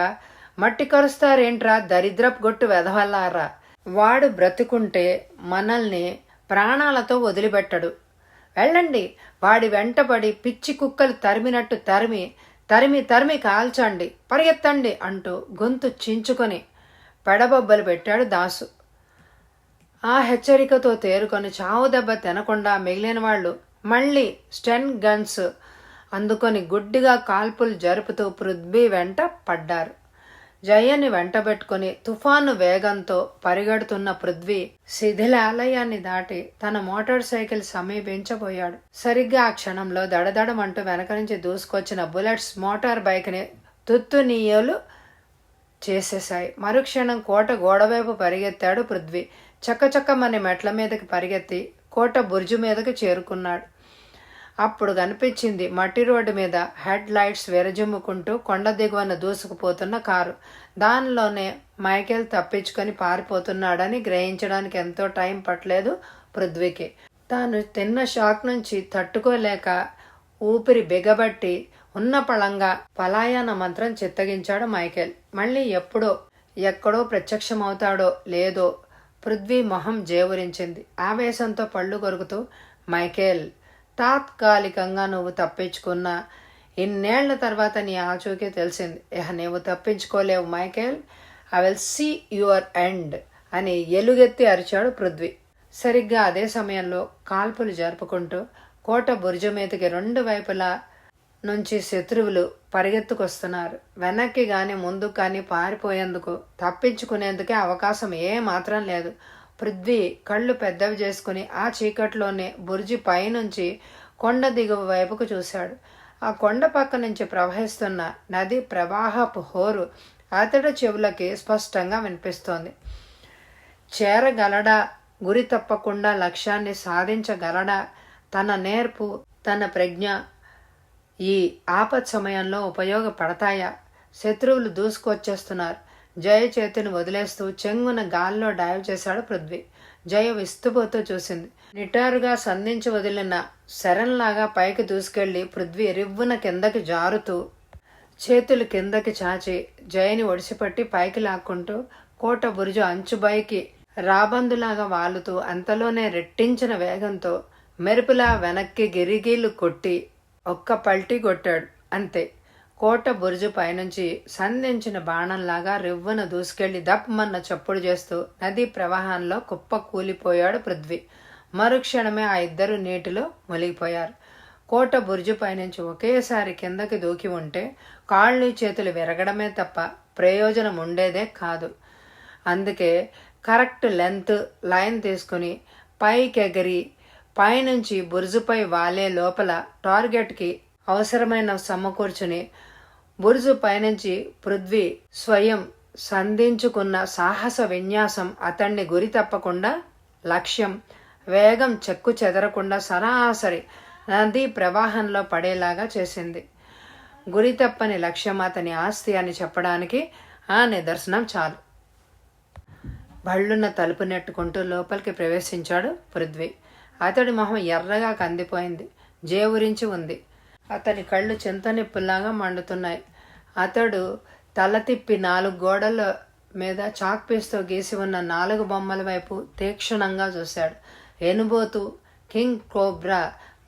మట్టి కరుస్తారేంట్రా దరిద్రపు గొట్టు వెధవల్లారా. వాడు బ్రతుకుంటే మనల్ని ప్రాణాలతో వదిలిపెట్టడు. వెళ్ళండి, వాడి వెంటబడి పిచ్చి కుక్కలు తరిమినట్టు తరిమి తరిమి తరిమి కాల్చండి, పరిగెత్తండి అంటూ గొంతు చించుకొని పెడబొబ్బలు పెట్టాడు దాసు. ఆ హెచ్చరికతో తేరుకొని చావు దెబ్బ తినకుండా మిగిలిన వాళ్ళు మళ్ళీ స్టెన్ గన్స్ అందుకొని గుడ్డిగా కాల్పులు జరుపుతూ పృథ్వీ వెంట పడ్డారు. జయని వెంటబెట్టుకుని తుఫాను వేగంతో పరిగెడుతున్న పృథ్వీ శిథిలాలయాన్ని దాటి తన మోటార్ సైకిల్ సమీపించబోయాడు. సరిగ్గా ఆ క్షణంలో దడదడమంటూ వెనక నుంచి దూసుకొచ్చిన బుల్లెట్స్ మోటార్ బైక్ని తుత్తునీయలు చేసేశాయి. మరుక్షణం కోట గోడవైపు పరిగెత్తాడు పృథ్వీ. చక్కచక్కమని మెట్ల మీదకి పరిగెత్తి కోట బుర్జు మీదకి చేరుకున్నాడు. అప్పుడు కనిపించింది మట్టి రోడ్డు మీద హెడ్ లైట్స్ విరజిమ్ముకుంటూ కొండ దిగువన దూసుకుపోతున్న కారు. దానిలోనే మైకేల్ తప్పించుకొని పారిపోతున్నాడని గ్రహించడానికి ఎంతో టైం పట్టలేదు పృథ్వీకి. తాను తిన్న షాక్ నుంచి తట్టుకోలేక ఊపిరి బిగబట్టి ఉన్న పళంగా పలాయన మంత్రం చిత్తగించాడు మైకేల్. మళ్ళీ ఎప్పుడో ఎక్కడో ప్రత్యక్షమవుతాడో లేదో పృథ్వీ మొహం జేవురించింది. ఆవేశంతో పళ్ళు కొరుకుతూ, మైకేల్, తాత్కాలికంగా నువ్వు తప్పించుకున్నా ఇన్నేళ్ల తర్వాత నీ ఆచూకీ తెలిసింది. ఇహ నీవు తప్పించుకోలేవు Michael. I will see your end అని ఎలుగెత్తి అరిచాడు పృథ్వీ. సరిగ్గా అదే సమయంలో కాల్పులు జరుపుకుంటూ కోట బుర్జు మీదకి రెండు వైపులా నుంచి శత్రువులు పరిగెత్తుకొస్తున్నారు. వెనక్కి గాని ముందుకు కానీ పారిపోయేందుకు తప్పించుకునేందుకే అవకాశం ఏమాత్రం లేదు. పృథ్వీ కళ్ళు పెద్దవి చేసుకుని ఆ చీకట్లోనే బుర్జి పైనుంచి కొండ దిగువ వైపుకు చూశాడు. ఆ కొండ పక్క నుంచి ప్రవహిస్తున్న నది ప్రవాహపు హోరు అతడి చెవులకి స్పష్టంగా వినిపిస్తోంది. చేరగలడా? గురి తప్పకుండా లక్ష్యాన్ని సాధించగలడా? తన నేర్పు, తన ప్రజ్ఞ ఈ ఆపత్ సమయంలో ఉపయోగపడతాయా? శత్రువులు దూసుకొచ్చేస్తున్నారు. జయ చేతిని వదిలేస్తూ చెంగున గాల్లో డైవ్ చేశాడు పృథ్వీ. జయ విస్తుపోతూ చూసింది. నిటారుగా సంధించి వదిలిన శరంలాగా పైకి దూసుకెళ్లి పృథ్వీ రివ్వున కిందకి జారుతూ చేతులు కిందకి చాచి జయని ఒడిసిపట్టి పైకి లాక్కుంటూ కోట బురుజు అంచుబైకి రాబందులాగా వాలుతూ అంతలోనే రెట్టించిన వేగంతో మెరుపులా వెనక్కి గిరిగీలు కొట్టి ఒక్క పల్టీ కొట్టాడు. అంతే. కోట బురుజు పైనుంచి సంధించిన బాణంలాగా రివ్వున దూసుకెళ్లి దప్మన్న చప్పుడు చేస్తూ నదీ ప్రవాహంలో కుప్ప కూలిపోయాడు పృథ్వీ. మరుక్షణమే ఆ ఇద్దరు నీటిలో మునిగిపోయారు. కోట బురుజు పైనుంచి ఒకేసారి కిందకి దూకి ఉంటే కాళ్ళు చేతులు విరగడమే తప్ప ప్రయోజనం ఉండేదే కాదు. అందుకే కరెక్ట్ లెంత్ లైన్ తీసుకుని పైకెగిరి పైనుంచి బురుజుపై వాలే లోపల టార్గెట్కి అవసరమైన సమకూర్చుని బురుజు పైనుంచి పృథ్వీ స్వయం సంధించుకున్న సాహస విన్యాసం అతన్ని గురి తప్పకుండా లక్ష్యం వేగం చెక్కు చెదరకుండా సరాసరి నదీ ప్రవాహంలో పడేలాగా చేసింది. గురి తప్పని లక్ష్యం అతని ఆస్తి అని చెప్పడానికి ఆ నిదర్శనం చాలు. బళ్ళున్న తలుపు నెట్టుకుంటూ లోపలికి ప్రవేశించాడు పృథ్వీ. అతడి మొహం ఎర్రగా కందిపోయింది, జేవురించి ఉంది. అతని కళ్ళు చింతనిప్పుల్లాగా మండుతున్నాయి. అతడు తల తిప్పి 4 గోడల మీద చాక్పీస్తో గీసి ఉన్న 4 బొమ్మల వైపు తీక్షణంగా చూశాడు. ఎనుబోతు, king cobra,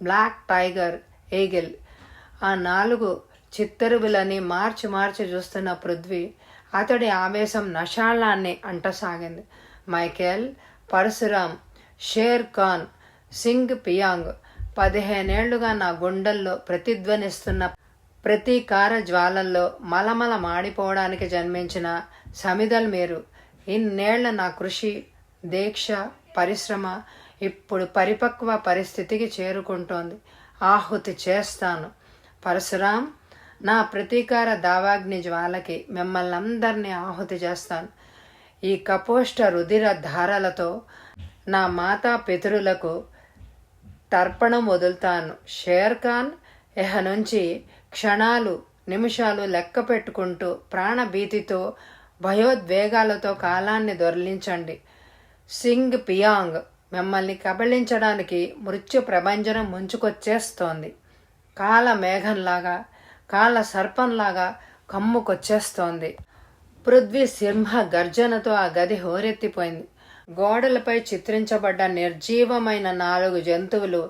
black tiger, eagle, ఆ 4 చిత్తరువులని మార్చి మార్చి చూస్తున్న పృథ్వీ అతడి ఆవేశం నషాళాన్ని అంటసాగింది. మైకేల్, పరశురాం, షేర్ ఖాన్, సింగ్ పియాంగ్ 15 ఏళ్లుగా నా గుండెల్లో ప్రతిధ్వనిస్తున్న ప్రతీకార జ్వాలల్లో మలమల మాడిపోవడానికి జన్మించిన సమిదల్ మీరు. ఇన్నేళ్ల నా కృషి, దీక్ష, పరిశ్రమ ఇప్పుడు పరిపక్వ పరిస్థితికి చేరుకుంటోంది. ఆహుతి చేస్తాను. పరశురాం, నా ప్రతీకార దావాగ్ని జ్వాలకి మిమ్మల్ని అందరినీ ఆహుతి చేస్తాను. ఈ కపోష్ట రుధిర ధారలతో నా మాతా పితరులకు తర్పణం వదులుతాను. షేర్ ఖాన్, ఇహ నుంచి క్షణాలు నిమిషాలు లెక్క పెట్టుకుంటూ ప్రాణభీతితో భయోద్వేగాలతో కాలాన్ని దొర్లించండి. సింగ్ పియాంగ్, మిమ్మల్ని కబళించడానికి మృత్యు ప్రభంజనం ముంచుకొచ్చేస్తోంది. కాల మేఘంలాగా, కాల సర్పంలాగా కమ్ముకొచ్చేస్తోంది. పృథ్వీ సింహ గర్జనతో ఆ గది హోరెత్తిపోయింది. గోడలపై చిత్రించబడ్డ నిర్జీవమైన 4 జంతువులు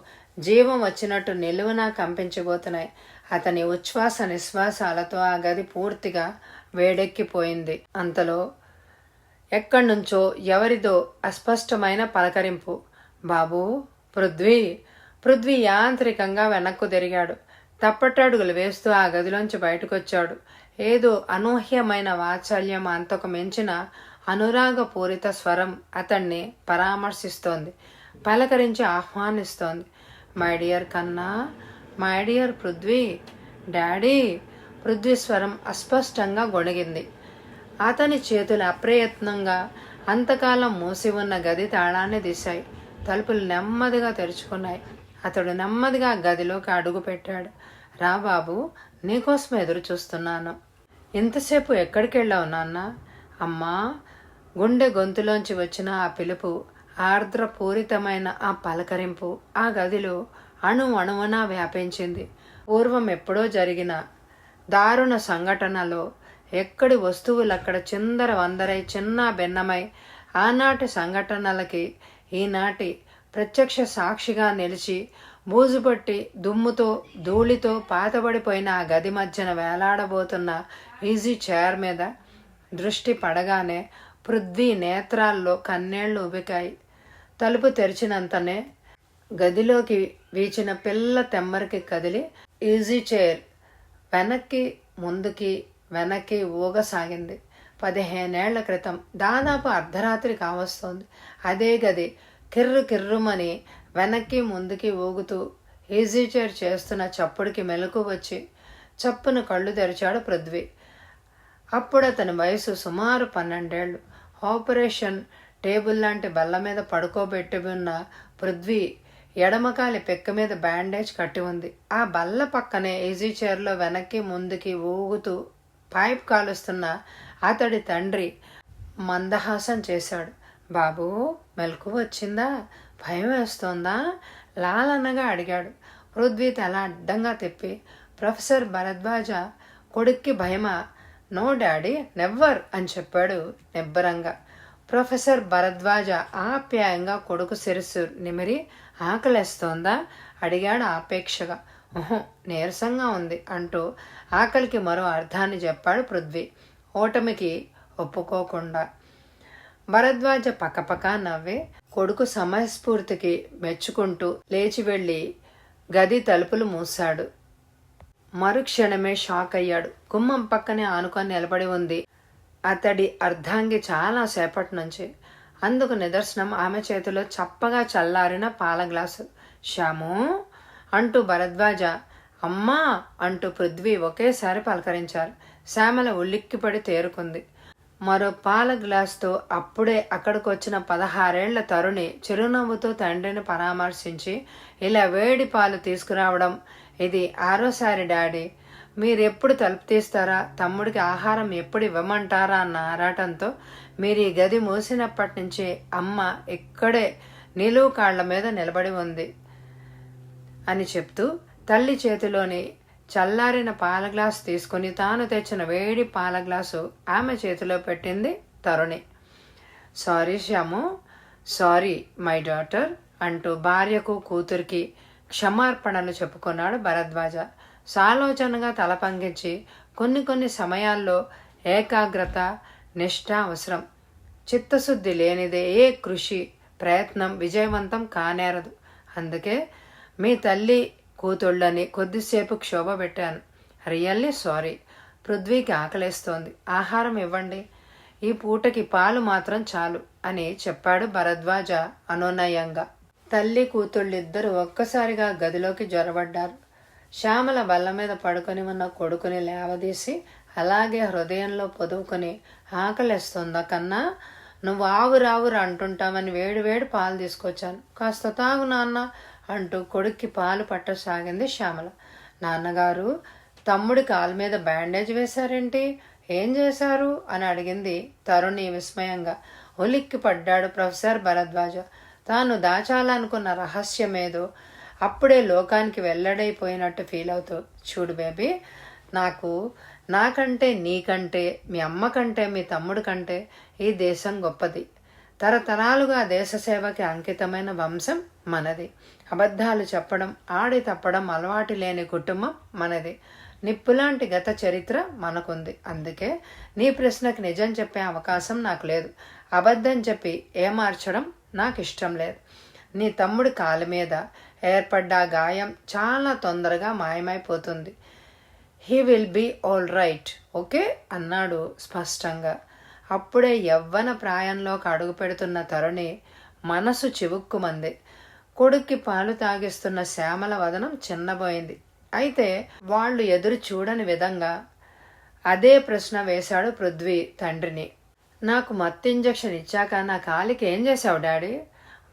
జీవం వచ్చినట్టు నిలువునా కంపించబోతున్నాయి. అతని ఉచ్ఛ్వాస నిశ్వాసాలతో ఆ గది పూర్తిగా వేడెక్కిపోయింది. అంతలో ఎక్కడి నుంచో ఎవరిదో అస్పష్టమైన పలకరింపు. బాబూ, పృథ్వీ. పృథ్వీ యాంత్రికంగా వెనక్కు తిరిగాడు. తప్పటడుగులు వేస్తూ ఆ గదిలోంచి బయటకొచ్చాడు. ఏదో అనూహ్యమైన వాత్సల్యం, అంతకు మించిన అనురాగపూరిత స్వరం అతన్ని పరామర్శిస్తోంది, పలకరించి ఆహ్వానిస్తోంది. మై డియర్ కన్నా, my dear Prithvi, daddy. Prithvi స్వరం అస్పష్టంగా గొణిగింది. అతని చేతులు అప్రయత్నంగా అంతకాలం మూసి ఉన్న గది తాళాన్ని తీశాయి. తలుపులు నెమ్మదిగా తెరుచుకున్నాయి. అతడు నెమ్మదిగా గదిలోకి అడుగు పెట్టాడు. రా బాబు, నీకోసం ఎదురు చూస్తున్నాను. ఇంతసేపు ఎక్కడికి వెళ్ళావు నాన్న? అమ్మా. గుండె గొంతులోంచి వచ్చిన ఆ పిలుపు, ఆర్ద్రపూరితమైన ఆ పలకరింపు ఆ గదిలో అణువణువున వ్యాపించింది. పూర్వం ఎప్పుడో జరిగిన దారుణ సంఘటనలో ఎక్కడి వస్తువులక్కడ చిందర వందరై చిన్న భిన్నమై ఆనాటి సంఘటనలకి ఈనాటి ప్రత్యక్ష సాక్షిగా నిలిచి బూజుపట్టి దుమ్ముతో ధూళితో పాతబడిపోయిన ఆ గది మధ్యన వేలాడబోతున్న ఈజీ చైర్ మీద దృష్టి పడగానే పృథ్వీ నేత్రాల్లో కన్నీళ్లు ఉబికాయి. తలుపు తెరిచినంతనే గదిలోకి వీచిన పిల్ల తెమ్మరికి కదిలి ఈజీ చైర్ వెనక్కి ముందుకి వెనక్కి ఊగసాగింది. 15 ఏళ్ల క్రితం, దాదాపు అర్ధరాత్రి కావస్తోంది. అదే గది కిర్రు కిర్రుమని వెనక్కి ముందుకి ఊగుతూ ఈజీ చైర్ చేస్తున్న చప్పుడికి మెలకు వచ్చి చప్పున కళ్ళు తెరిచాడు పృథ్వీ. అప్పుడు అతని వయసు సుమారు 12 ఏళ్ళు. ఆపరేషన్ టేబుల్ లాంటి బల్ల మీద పడుకోబెట్టి ఉన్న పృథ్వీ ఎడమకాలి పెక్క మీద బ్యాండేజ్ కట్టి ఉంది. ఆ బల్ల పక్కనే ఈజీ చైర్లో వెనక్కి ముందుకి ఊగుతూ పైప్ కాలుస్తున్న అతడి తండ్రి మందహాసం చేశాడు. బాబూ, మెలకు వచ్చిందా? భయం వేస్తోందా? లాలనగా అడిగాడు. పృథ్వీ తల అడ్డంగా తిప్పి, ప్రొఫెసర్ భరద్వాజ కొడుక్కి భయమా? నో డాడీ, నెవ్వర్ అని చెప్పాడు నిబ్బరంగా. ప్రొఫెసర్ భరద్వాజ ఆప్యాయంగా కొడుకు శిరస్సు నిమిరి, ఆకలేస్తోందా అడిగాడు ఆపేక్షగా. నీరసంగా ఉంది అంటూ ఆకలికి మరో అర్థాన్ని చెప్పాడు పృథ్వీ, ఓటమికి ఒప్పుకోకుండా. భరద్వాజ పక్కపక్క నవ్వి కొడుకు సమయస్ఫూర్తికి మెచ్చుకుంటూ లేచి వెళ్ళి గది తలుపులు మూశాడు. మరుక్షణమే షాక్ అయ్యాడు. గుమ్మం పక్కనే ఆనుకొని నిలబడి ఉంది అతడి అర్ధాంగి చాలా సేపటి నుంచి. అందుకు నిదర్శనం ఆమె చేతిలో చప్పగా చల్లారిన పాల గ్లాసు. శ్యాము అంటూ భరద్వాజ, అమ్మా అంటూ పృథ్వీ ఒకేసారి పలకరించారు. శ్యామల ఉలిక్కిపడి తేరుకుంది. మరో పాల గ్లాసుతో అప్పుడే అక్కడికొచ్చిన 16 ఏళ్ల తరుణి చిరునవ్వుతో తండ్రిని పరామర్శించి, ఇలా వేడి పాలు తీసుకురావడం ఇది 6సారి డాడీ. మీరెప్పుడు తలుపు తీస్తారా, తమ్ముడికి ఆహారం ఎప్పుడు ఇవ్వమంటారా అన్న ఆరాటంతో మీరు ఈ గది మూసినప్పటి నుంచి అమ్మ ఇక్కడే నిలువు కాళ్ల మీద నిలబడి ఉంది అని చెప్తూ తల్లి చేతిలోని చల్లారిన పాల గ్లాసు తీసుకుని తాను తెచ్చిన వేడి పాల గ్లాసు ఆమె చేతిలో పెట్టింది Taruni. Sorry Shyamu, sorry my daughter అంటూ భార్యకు కూతురికి క్షమార్పణలు చెప్పుకున్నాడు భరద్వాజ. సాలోచనగా తల పంగించి, కొన్ని సమయాల్లో ఏకాగ్రత నిష్ఠ అవసరం. చిత్తశుద్ధి లేనిదే ఏ కృషి ప్రయత్నం విజయవంతం కానేరదు. అందుకే మీ తల్లి కూతుళ్ళని కొద్దిసేపు క్షోభ పెట్టాను. Really sorry. పృథ్వీకి ఆకలేస్తోంది, ఆహారం ఇవ్వండి, ఈ పూటకి పాలు మాత్రం చాలు అని చెప్పాడు భరద్వాజ అనునయంగా. తల్లి కూతుళ్ళిద్దరూ ఒక్కసారిగా గదిలోకి జొరబడ్డారు. శ్యామల బల్ల మీద పడుకొని ఉన్న కొడుకుని లేవదీసి అలాగే హృదయంలో పొదువుకొని, ఆకలేస్తుందా కన్నా, నువ్వు ఆవురావురు అంటుంటావని వేడి పాలు తీసుకొచ్చాను, కాస్త తాగు నాన్న అంటూ కొడుక్కి పాలు పట్టసాగింది శ్యామల. నాన్నగారు, తమ్ముడి కాలు మీద బ్యాండేజ్ వేశారేంటి, ఏం చేశారు అని అడిగింది తరుణి విస్మయంగా. ఉలిక్కి పడ్డాడు ప్రొఫెసర్ భరద్వాజ. తాను దాచాలనుకున్న రహస్యమేదో అప్పుడే లోకానికి వెల్లడైపోయినట్టు ఫీల్ అవుతూ, చూడు బేబీ, నాకంటే నీకంటే మీ అమ్మ కంటే మీ తమ్ముడి కంటే ఈ దేశం గొప్పది. తరతరాలుగా దేశసేవకి అంకితమైన వంశం మనది. అబద్ధాలు చెప్పడం, ఆడి తప్పడం అలవాటు లేని కుటుంబం మనది. నిప్పులాంటి గత చరిత్ర మనకుంది. అందుకే నీ ప్రశ్నకి నిజం చెప్పే అవకాశం నాకు లేదు. అబద్ధం చెప్పి ఏమార్చడం నాకు ఇష్టం లేదు. నీ తమ్ముడి కాలు మీద ఏర్పడ్డ గాయం చాలా తొందరగా మాయమైపోతుంది. He will be all right, okay అన్నాడు స్పష్టంగా. అప్పుడే యవ్వన ప్రాయంలోకి అడుగు పెడుతున్న తరుణి మనసు చివుక్కుమంది. కొడుక్కి పాలు తాగిస్తున్న శ్యామల వదనం చిన్నబోయింది. అయితే వాళ్ళు ఎదురు చూడని విధంగా అదే ప్రశ్న వేశాడు పృథ్వీ తండ్రిని. నాకు మత్తు ఇంజెక్షన్ ఇచ్చాక నా కాలికి ఏం చేశావు డాడీ?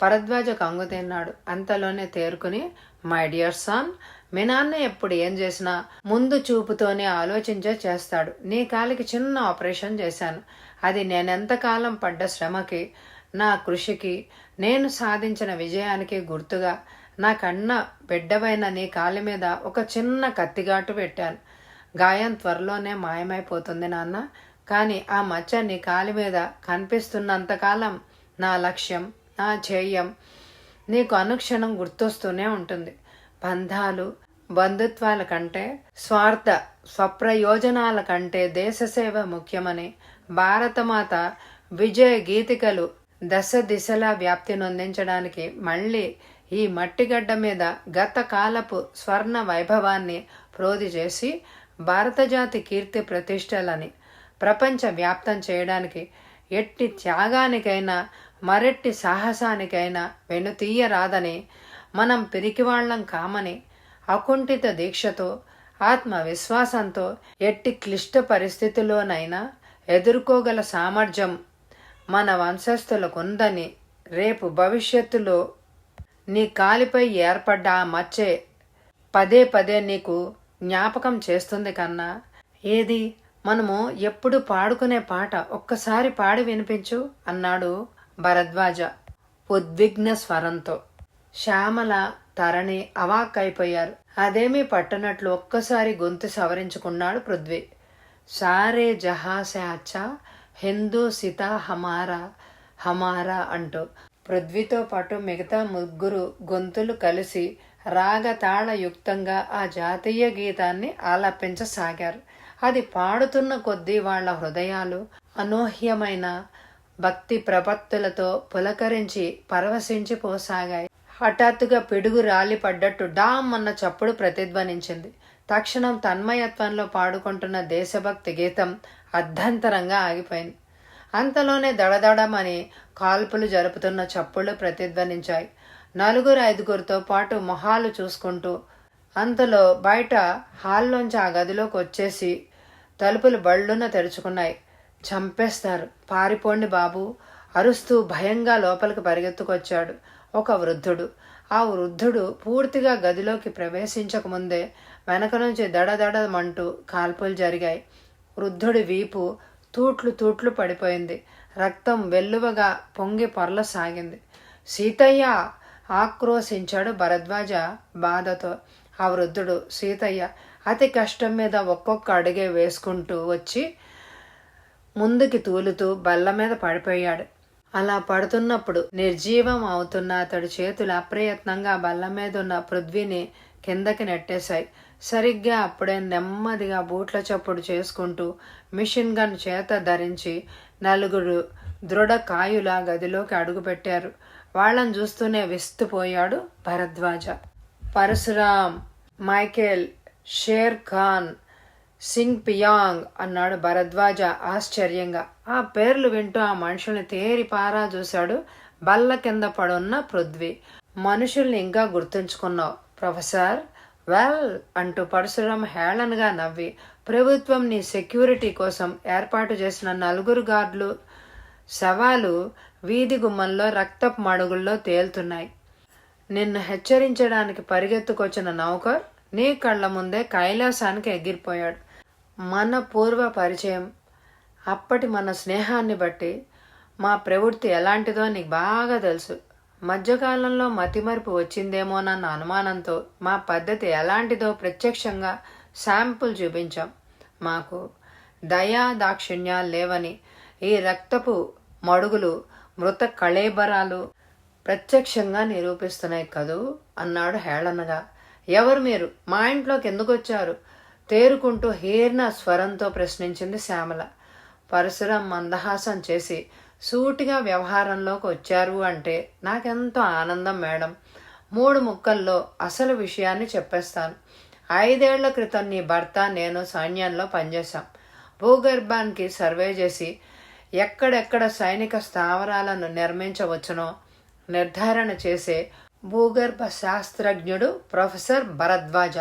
భరద్వాజ కంగు తిన్నాడు. అంతలోనే తేరుకుని, మై డియర్ సన్, మీ నాన్న ఎప్పుడు ఏం చేసినా ముందు చూపుతోనే ఆలోచించే చేస్తాడు. నీ కాలికి చిన్న ఆపరేషన్ చేశాను. అది నేనెంతకాలం పడ్డ శ్రమకి, నా కృషికి, నేను సాధించిన విజయానికి గుర్తుగా నా కన్న బిడ్డవైన నీ కాలి మీద ఒక చిన్న కత్తిగాటు పెట్టాను. గాయం త్వరలోనే మాయమైపోతుంది నాన్న. కానీ ఆ మచ్చ నీ కాలి మీద కనిపిస్తున్నంతకాలం నా లక్ష్యం, నా ధ్యేయం నీకు అనుక్షణం గుర్తొస్తూనే ఉంటుంది. బంధాలు, బంధుత్వాల కంటే, స్వప్రయోజనాల కంటే దేశసేవ ముఖ్యమని, భారతమాత విజయ గీతికలు దశ దిశలా వ్యాప్తి నొందించడానికి మళ్ళీ ఈ మట్టిగడ్డ మీద గత కాలపు స్వర్ణ వైభవాన్ని ప్రోది చేసి భారతజాతి కీర్తి ప్రతిష్టలని ప్రపంచ వ్యాప్తం చేయడానికి ఎట్టి త్యాగానికైనా మరెట్టి సాహసానికైనా వెనుతీయరాదని, మనం పిరికివాళ్లం కామని అకుంఠిత దీక్షతో, ఆత్మవిశ్వాసంతో ఎట్టి క్లిష్ట పరిస్థితుల్లోనైనా ఎదుర్కోగల సామర్థ్యం మన వంశస్థులకుందని, రేపు భవిష్యత్తులో నీ కాలిపై ఏర్పడ్డ ఆ మచ్చే పదే పదే నీకు జ్ఞాపకం చేస్తుంది కన్నా. ఏది మనము ఎప్పుడు పాడుకునే పాట ఒక్కసారి పాడి వినిపించు అన్నాడు భరద్వాజ ఉద్విగ్న స్వరంతో. శ్యామల, తరణి అవాక్కైపోయారు. అదేమీ పట్టనట్లు ఒక్కసారి గొంతు సవరించుకున్నాడు పృథ్వీ. సారే జహా సే అచ్చా హిందూ సితా హమారా హమారా అంటూ పృథ్వీతో పాటు మిగతా ముగ్గురు గొంతులు కలిసి రాగతాళయుక్తంగా ఆ జాతీయ గీతాన్ని ఆలపించసాగారు. అది పాడుతున్న కొద్దీ వాళ్ల హృదయాలు అనూహ్యమైన భక్తి ప్రపత్తులతో పులకరించి పరవశించిపోసాగాయి. హఠాత్తుగా పిడుగు రాలి పడ్డట్టు డామ్ అన్న చప్పుడు ప్రతిధ్వనించింది. తక్షణం తన్మయత్వంలో పాడుకుంటున్న దేశభక్తి గీతం అర్ధంతరంగా ఆగిపోయింది. అంతలోనే దడదడమని కాల్పులు జరుపుతున్న చప్పుళ్లు ప్రతిధ్వనించాయి. 4-5తో పాటు మొహాలు చూసుకుంటూ అంతలో బయట హాల్లోంచి ఆ గదిలోకి వచ్చేసి తలుపులు బళ్ళున తెరుచుకున్నాయి. చంపేస్తారు, పారిపోండి బాబు అరుస్తూ భయంగా లోపలికి పరిగెత్తుకొచ్చాడు ఒక వృద్ధుడు. ఆ వృద్ధుడు పూర్తిగా గదిలోకి ప్రవేశించకముందే వెనక నుంచి దడదడమంటూ కాల్పులు జరిగాయి. వృద్ధుడి వీపు తూట్లు పడిపోయింది. రక్తం వెల్లువగా పొంగి పొరలసాగింది. సీతయ్య ఆక్రోశించాడు భరద్వాజ బాధతో. ఆ వృద్ధుడు సీతయ్య అతి కష్టం మీద ఒక్కొక్క అడుగే వేసుకుంటూ వచ్చి ముందుకి తూలుతూ బల్ల మీద పడిపోయాడు. అలా పడుతున్నప్పుడు నిర్జీవం అవుతున్న అతడి చేతులు అప్రయత్నంగా బల్ల మీద ఉన్న పృథ్వీని కిందకి నెట్టేశాయి. సరిగ్గా అప్పుడే నెమ్మదిగా బూట్ల చప్పుడు చేసుకుంటూ మిషన్ గన్ చేత ధరించి 4 దృఢ కాయులా గదిలోకి అడుగుపెట్టారు. వాళ్ళని చూస్తూనే విస్తుపోయాడు భరద్వాజ. పరశురాం, మైకేల్, షేర్ ఖాన్, సింగ్ పియాంగ్ అన్నాడు భరద్వాజ ఆశ్చర్యంగా. ఆ పేర్లు వింటూ ఆ మనుషుల్ని తేరిపారా చూశాడు బల్ల కింద పడున్న పృథ్వీ. మనుషుల్ని ఇంకా గుర్తుంచుకున్నావు ప్రొఫెసర్? వెల్ అంటూ పరశురాం హేళనగా నవ్వి, ప్రభుత్వం నీ సెక్యూరిటీ కోసం ఏర్పాటు చేసిన 4 గార్డులు శవాలు వీధి గుమ్మంలో రక్తపు మడుగుల్లో తేలుతున్నాయి. నిన్ను హెచ్చరించడానికి పరిగెత్తుకొచ్చిన నౌకర్ నీ కళ్ళ ముందే కైలాసానికి ఎగిరిపోయాడు. మన పూర్వ పరిచయం, అప్పటి మన స్నేహాన్ని బట్టి మా ప్రవృత్తి ఎలాంటిదో నీకు బాగా తెలుసు. మధ్యకాలంలో మతిమరుపు వచ్చిందేమోనన్న అనుమానంతో మా పద్ధతి ఎలాంటిదో ప్రత్యక్షంగా శాంపుల్ చూపించాం. మాకు దయా దాక్షిణ్యాలు లేవని ఈ రక్తపు మడుగులు మృత కళేబరాలు ప్రత్యక్షంగా నిరూపిస్తున్నాయి కదూ అన్నాడు హేళనగా. ఎవరు మీరు? మా ఇంట్లోకి ఎందుకు వచ్చారు? తేరుకుంటూ హీర్ణ స్వరంతో ప్రశ్నించింది శ్యామల. పరశురాం మందహాసం చేసి, సూటిగా వ్యవహారంలోకి వచ్చారు అంటే నాకెంతో ఆనందం మేడం. 3 ముక్కల్లో అసలు విషయాన్ని చెప్పేస్తాను. 5 ఏళ్ల క్రితం నీ భర్త నేను సైన్యంలో పనిచేశాం. భూగర్భానికి సర్వే చేసి ఎక్కడెక్కడ సైనిక స్థావరాలను నిర్మించవచ్చునో నిర్ధారణ చేసే భూగర్భ శాస్త్రజ్ఞుడు ప్రొఫెసర్ భరద్వాజ.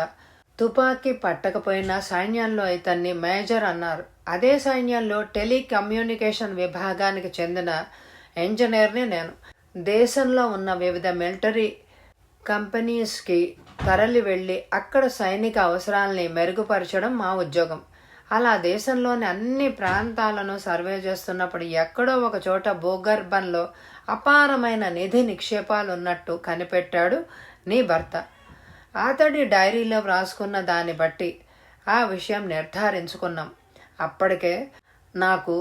తుపాకీ పట్టకపోయినా సైన్యంలో ఇతన్ని మేజర్ అన్నారు. అదే సైన్యంలో టెలికమ్యూనికేషన్ విభాగానికి చెందిన ఇంజనీర్ని నేను. దేశంలో ఉన్న వివిధ మిలిటరీ కంపెనీస్కి తరలి వెళ్ళి అక్కడ సైనిక అవసరాలని మెరుగుపరచడం మా ఉద్యోగం. అలా దేశంలోని అన్ని ప్రాంతాలను సర్వే చేస్తున్నప్పుడు ఎక్కడో ఒక చోట భూగర్భంలో అపారమైన నిధి నిక్షేపాలు ఉన్నట్టు కనిపెట్టాడు నీ భర్త. అతడి డైరీలో వ్రాసుకున్న దాన్ని బట్టి ఆ విషయం నిర్ధారించుకున్నాం. అప్పటికే నాకు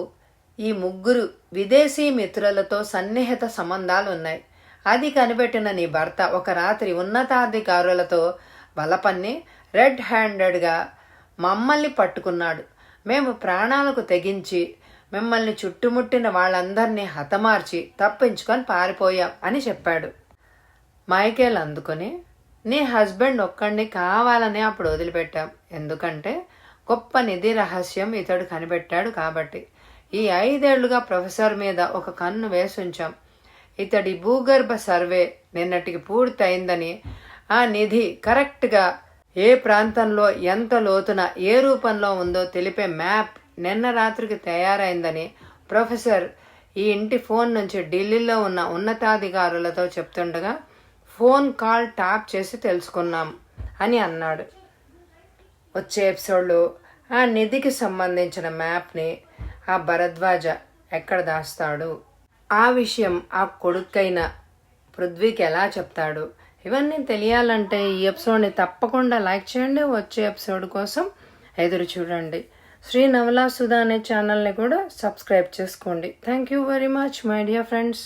ఈ 3 విదేశీ మిత్రులతో సన్నిహిత సంబంధాలు ఉన్నాయి. అది కనిపెట్టిన నీ భర్త ఒక రాత్రి ఉన్నతాధికారులతో బలపన్ని రెడ్ హ్యాండెడ్గా మమ్మల్ని పట్టుకున్నాడు. మేము ప్రాణాలకు తెగించి మిమ్మల్ని చుట్టుముట్టిన వాళ్ళందరినీ హతమార్చి తప్పించుకొని పారిపోయాం అని చెప్పాడు. మైకేల్ అందుకొని, నీ హస్బెండ్ ఒక్కడిని కావాలని అప్పుడు వదిలిపెట్టాం. ఎందుకంటే గొప్ప నిధి రహస్యం ఇతడు కనిపెట్టాడు కాబట్టి. ఈ 5 ఏళ్లుగా ప్రొఫెసర్ మీద ఒక కన్ను వేసుంచాం. ఇతడి భూగర్భ సర్వే నిన్నటికి పూర్తయిందని, ఆ నిధి కరెక్ట్గా ఏ ప్రాంతంలో ఎంత లోతున ఏ రూపంలో ఉందో తెలిపే మ్యాప్ నిన్న రాత్రికి తయారైందని ప్రొఫెసర్ ఈ ఇంటి ఫోన్ నుంచి ఢిల్లీలో ఉన్న ఉన్నతాధికారులతో చెప్తుండగా ఫోన్ కాల్ ట్యాప్ చేసి తెలుసుకున్నాం అని అన్నాడు. వచ్చే ఎపిసోడ్లో ఆ నిధికి సంబంధించిన మ్యాప్ని ఆ భరద్వాజ ఎక్కడ దాస్తాడు, ఆ విషయం ఆ కొడుకైన పృథ్వీకి ఎలా చెప్తాడు, ఇవన్నీ తెలియాలంటే ఈ ఎపిసోడ్ని తప్పకుండా లైక్ చేయండి. వచ్చే ఎపిసోడ్ కోసం ఎదురు చూడండి. శ్రీ నవలా సుధా అనే ఛానల్ని కూడా సబ్స్క్రైబ్ చేసుకోండి. Thank you very much my dear friends.